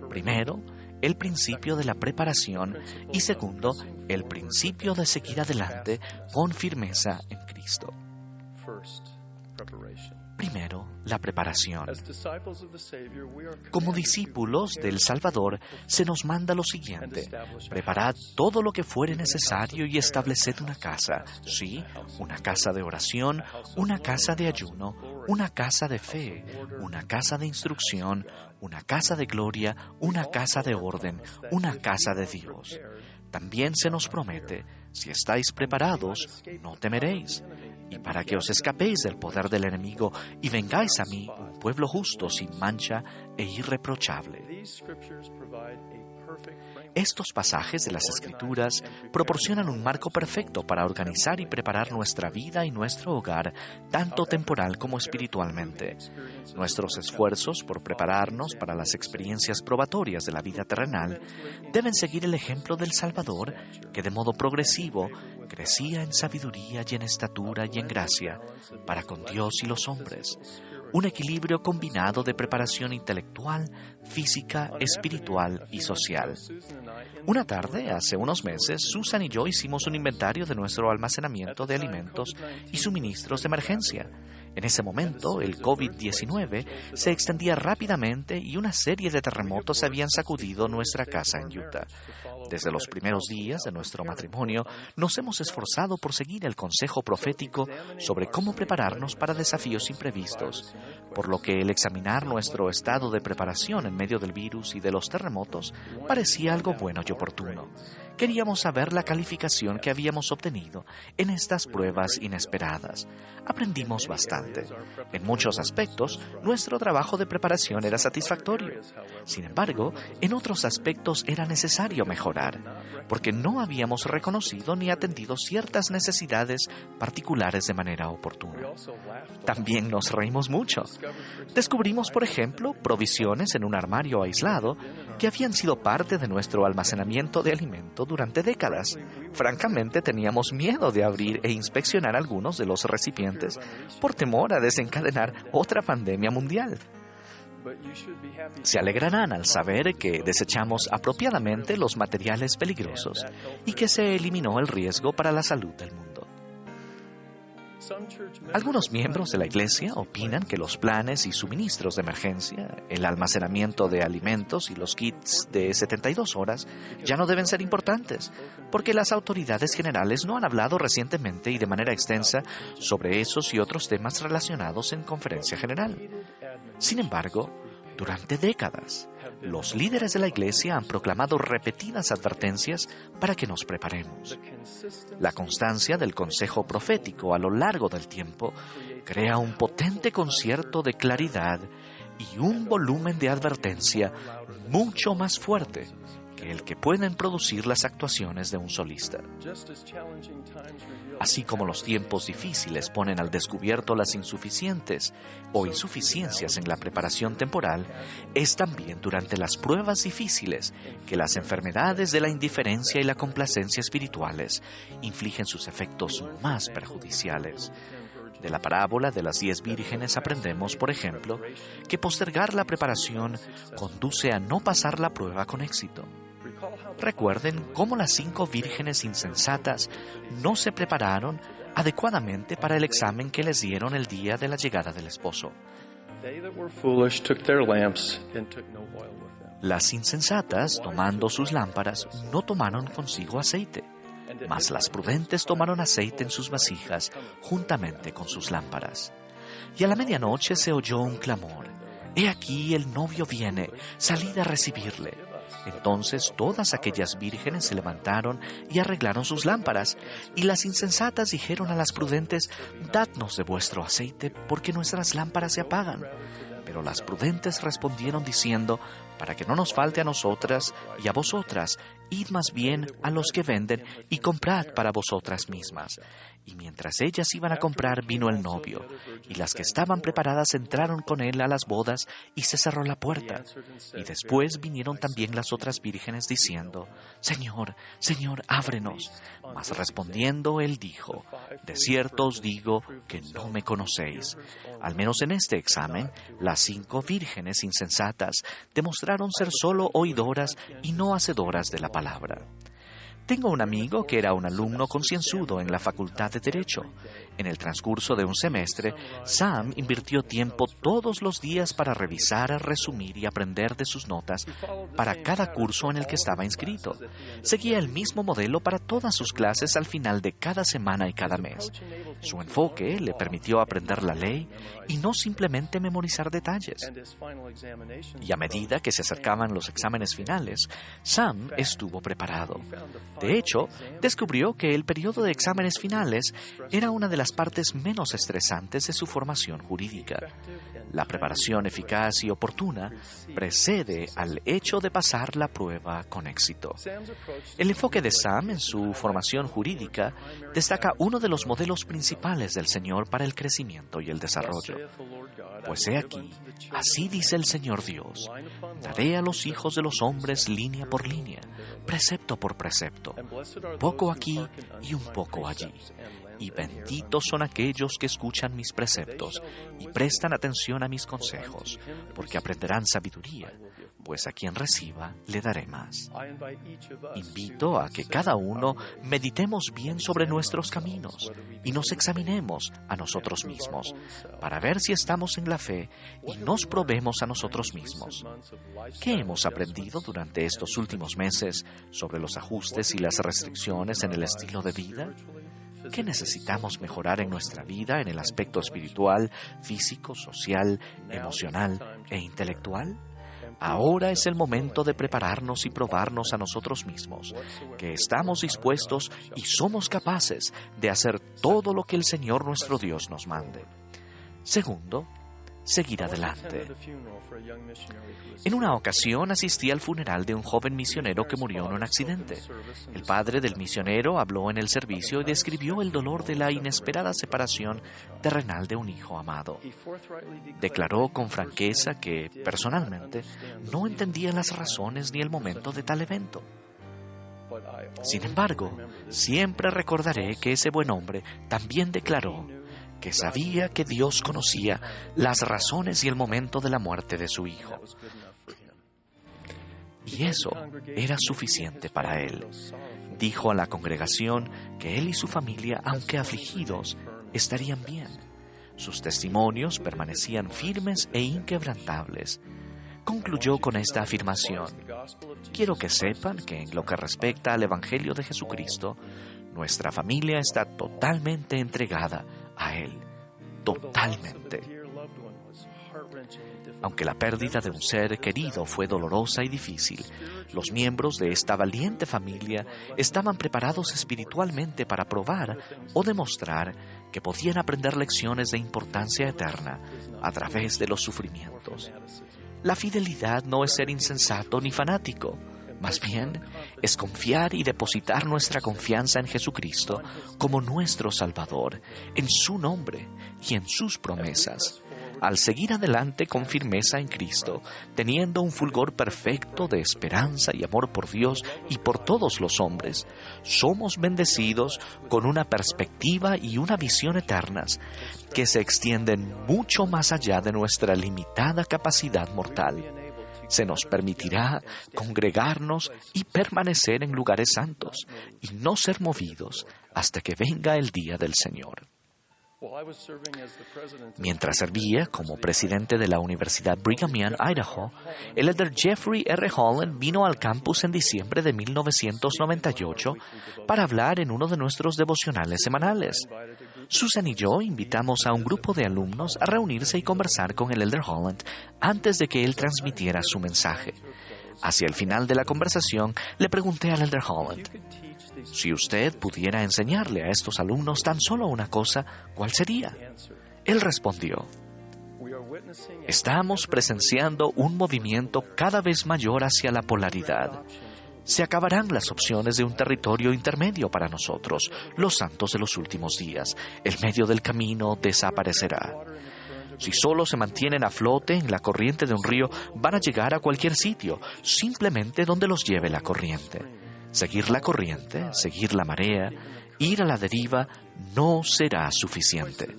Primero, el principio de la preparación y segundo, el principio de seguir adelante con firmeza en Cristo. Primero, la preparación. Como discípulos del Salvador, se nos manda lo siguiente: preparad todo lo que fuere necesario y estableced una casa, sí, una casa de oración, una casa de ayuno, una casa de fe, una casa de instrucción, una casa de gloria, una casa de orden, una casa de Dios. También se nos promete: si estáis preparados, no temeréis. y para que os escapéis del poder del enemigo y vengáis a mí, un pueblo justo, sin mancha e irreprochable. Estos pasajes de las Escrituras proporcionan un marco perfecto para organizar y preparar nuestra vida y nuestro hogar, tanto temporal como espiritualmente. Nuestros esfuerzos por prepararnos para las experiencias probatorias de la vida terrenal deben seguir el ejemplo del Salvador, que de modo progresivo crecía en sabiduría y en estatura y en gracia para con Dios y los hombres. Un equilibrio combinado de preparación intelectual, física, espiritual y social. Una tarde, hace unos meses, Susan y yo hicimos un inventario de nuestro almacenamiento de alimentos y suministros de emergencia. En ese momento, el COVID-19 se extendía rápidamente y una serie de terremotos habían sacudido nuestra casa en Utah. Desde los primeros días de nuestro matrimonio, nos hemos esforzado por seguir el consejo profético sobre cómo prepararnos para desafíos imprevistos, por lo que el examinar nuestro estado de preparación en medio del virus y de los terremotos parecía algo bueno y oportuno. Queríamos saber la calificación que habíamos obtenido en estas pruebas inesperadas. Aprendimos bastante. En muchos aspectos, nuestro trabajo de preparación era satisfactorio. Sin embargo, en otros aspectos era necesario mejorar, porque no habíamos reconocido ni atendido ciertas necesidades particulares de manera oportuna. También nos reímos mucho. Descubrimos, por ejemplo, provisiones en un armario aislado que habían sido parte de nuestro almacenamiento de alimento durante décadas. Francamente, teníamos miedo de abrir e inspeccionar algunos de los recipientes por temor a desencadenar otra pandemia mundial. Se alegrarán al saber que desechamos apropiadamente los materiales peligrosos y que se eliminó el riesgo para la salud del mundo. Algunos miembros de la Iglesia opinan que los planes y suministros de emergencia, el almacenamiento de alimentos y los kits de 72 horas ya no deben ser importantes, porque las autoridades generales no han hablado recientemente y de manera extensa sobre esos y otros temas relacionados en conferencia general. Sin embargo, durante décadas, los líderes de la Iglesia han proclamado repetidas advertencias para que nos preparemos. La constancia del consejo profético a lo largo del tiempo crea un potente concierto de claridad y un volumen de advertencia mucho más fuerte que el que pueden producir las actuaciones de un solista. Así como los tiempos difíciles ponen al descubierto las insuficientes o insuficiencias en la preparación temporal, es también durante las pruebas difíciles que las enfermedades de la indiferencia y la complacencia espirituales infligen sus efectos más perjudiciales. De la parábola de las 10 vírgenes aprendemos, por ejemplo, que postergar la preparación conduce a no pasar la prueba con éxito. Recuerden cómo las 5 vírgenes insensatas no se prepararon adecuadamente para el examen que les dieron el día de la llegada del esposo. Las insensatas, tomando sus lámparas, no tomaron consigo aceite, mas las prudentes tomaron aceite en sus vasijas juntamente con sus lámparas. Y a la medianoche se oyó un clamor: «He aquí el novio viene, salid a recibirle». Entonces todas aquellas vírgenes se levantaron y arreglaron sus lámparas, y las insensatas dijeron a las prudentes: «Dadnos de vuestro aceite, porque nuestras lámparas se apagan». Pero las prudentes respondieron diciendo: «Para que no nos falte a nosotras y a vosotras, id más bien a los que venden y comprad para vosotras mismas». Y mientras ellas iban a comprar, vino el novio, y las que estaban preparadas entraron con él a las bodas, y se cerró la puerta. Y después vinieron también las otras vírgenes diciendo: «Señor, Señor, ábrenos». Mas respondiendo él dijo: «De cierto os digo que no me conocéis». Al menos en este examen, las 5 vírgenes insensatas demostraron ser solo oidoras y no hacedoras de la palabra. Tengo un amigo que era un alumno concienzudo en la Facultad de Derecho. En el transcurso de un semestre, Sam invirtió tiempo todos los días para revisar, resumir y aprender de sus notas para cada curso en el que estaba inscrito. Seguía el mismo modelo para todas sus clases al final de cada semana y cada mes. Su enfoque le permitió aprender la ley y no simplemente memorizar detalles. Y a medida que se acercaban los exámenes finales, Sam estuvo preparado. De hecho, descubrió que el periodo de exámenes finales era una de las partes menos estresantes de su formación jurídica. La preparación eficaz y oportuna precede al hecho de pasar la prueba con éxito. El enfoque de Sam en su formación jurídica destaca uno de los modelos principales del Señor para el crecimiento y el desarrollo. Pues he aquí, así dice el Señor Dios, daré a los hijos de los hombres línea por línea, precepto por precepto, poco aquí y un poco allí. Y benditos son aquellos que escuchan mis preceptos y prestan atención a mis consejos, porque aprenderán sabiduría, pues a quien reciba le daré más. Invito a que cada uno meditemos bien sobre nuestros caminos y nos examinemos a nosotros mismos para ver si estamos en la fe y nos probemos a nosotros mismos. ¿Qué hemos aprendido durante estos últimos meses sobre los ajustes y las restricciones en el estilo de vida? ¿Qué necesitamos mejorar en nuestra vida en el aspecto espiritual, físico, social, emocional e intelectual? Ahora es el momento de prepararnos y probarnos a nosotros mismos, que estamos dispuestos y somos capaces de hacer todo lo que el Señor nuestro Dios nos mande. Segundo, seguir adelante. En una ocasión asistí al funeral de un joven misionero que murió en un accidente. El padre del misionero habló en el servicio y describió el dolor de la inesperada separación terrenal de un hijo amado. Declaró con franqueza que, personalmente, no entendía las razones ni el momento de tal evento. Sin embargo, siempre recordaré que ese buen hombre también declaró que sabía que Dios conocía las razones y el momento de la muerte de su hijo. Y eso era suficiente para él. Dijo a la congregación que él y su familia, aunque afligidos, estarían bien. Sus testimonios permanecían firmes e inquebrantables. Concluyó con esta afirmación: quiero que sepan que en lo que respecta al Evangelio de Jesucristo, nuestra familia está totalmente entregada a Él, totalmente. Aunque la pérdida de un ser querido fue dolorosa y difícil, los miembros de esta valiente familia estaban preparados espiritualmente para probar o demostrar que podían aprender lecciones de importancia eterna a través de los sufrimientos. La fidelidad no es ser insensato ni fanático. Más bien, es confiar y depositar nuestra confianza en Jesucristo como nuestro Salvador, en su nombre y en sus promesas. Al seguir adelante con firmeza en Cristo, teniendo un fulgor perfecto de esperanza y amor por Dios y por todos los hombres, somos bendecidos con una perspectiva y una visión eternas que se extienden mucho más allá de nuestra limitada capacidad mortal. Se nos permitirá congregarnos y permanecer en lugares santos y no ser movidos hasta que venga el día del Señor. Mientras servía como presidente de la Universidad Brigham Young, Idaho, el elder Jeffrey R. Holland vino al campus en diciembre de 1998 para hablar en uno de nuestros devocionales semanales. Susan y yo invitamos a un grupo de alumnos a reunirse y conversar con el elder Holland antes de que él transmitiera su mensaje. Hacia el final de la conversación, le pregunté al elder Holland: si usted pudiera enseñarle a estos alumnos tan solo una cosa, ¿cuál sería? Él respondió: estamos presenciando un movimiento cada vez mayor hacia la polaridad. Se acabarán las opciones de un territorio intermedio para nosotros, los santos de los últimos días. El medio del camino desaparecerá. Si solo se mantienen a flote en la corriente de un río, van a llegar a cualquier sitio, simplemente donde los lleve la corriente. Seguir la corriente, seguir la marea, ir a la deriva, no será suficiente.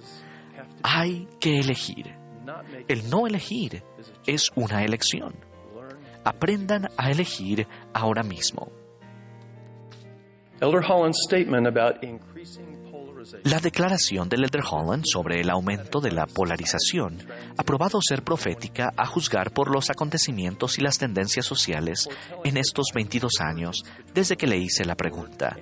Hay que elegir. El no elegir es una elección. Aprendan a elegir ahora mismo. La declaración del elder Holland sobre el aumento de la polarización ha probado ser profética a juzgar por los acontecimientos y las tendencias sociales en estos 22 años desde que le hice la pregunta.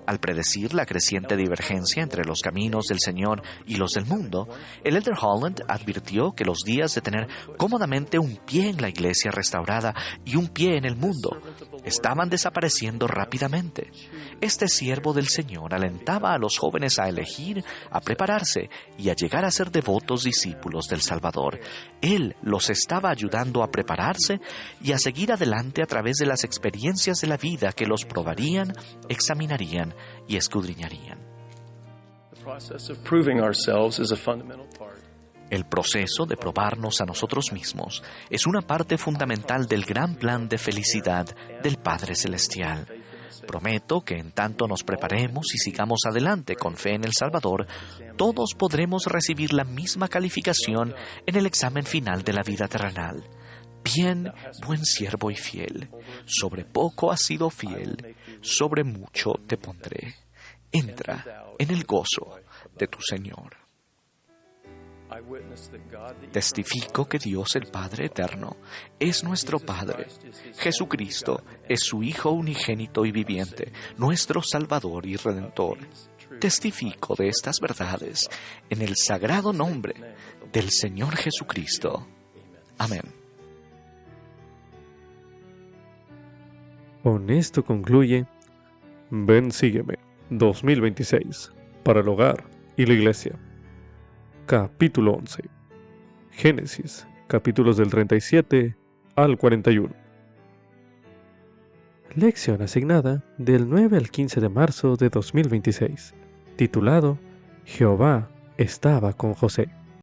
Al predecir la creciente divergencia entre los caminos del Señor y los del mundo, el Elder Holland advirtió que los días de tener cómodamente un pie en la iglesia restaurada y un pie en el mundo estaban desapareciendo rápidamente. Este siervo del Señor alentaba a los jóvenes a elegir, a prepararse y a llegar a ser devotos discípulos del Salvador. Él los estaba ayudando a prepararse y a seguir adelante a través de las experiencias de la vida que los probarían, examinarían y escudriñarían. El proceso de probarnos a nosotros mismos es una parte fundamental del gran plan de felicidad del Padre Celestial. Prometo que en tanto nos preparemos y sigamos adelante con fe en el Salvador, todos podremos recibir la misma calificación en el examen final de la vida terrenal. Bien, buen siervo y fiel, sobre poco has sido fiel, sobre mucho te pondré. Entra en el gozo de tu Señor. Testifico que Dios el Padre Eterno es nuestro Padre. Jesucristo es su Hijo unigénito y viviente, nuestro Salvador y Redentor. Testifico de estas verdades en el sagrado nombre del Señor Jesucristo. Amén. Con esto concluye Ven, sígueme 2026 para el hogar y la iglesia. Capítulo 11. Génesis, capítulos del 37 al 41. Lección asignada del 9 al 15 de marzo de 2026, titulado Jehová estaba con José.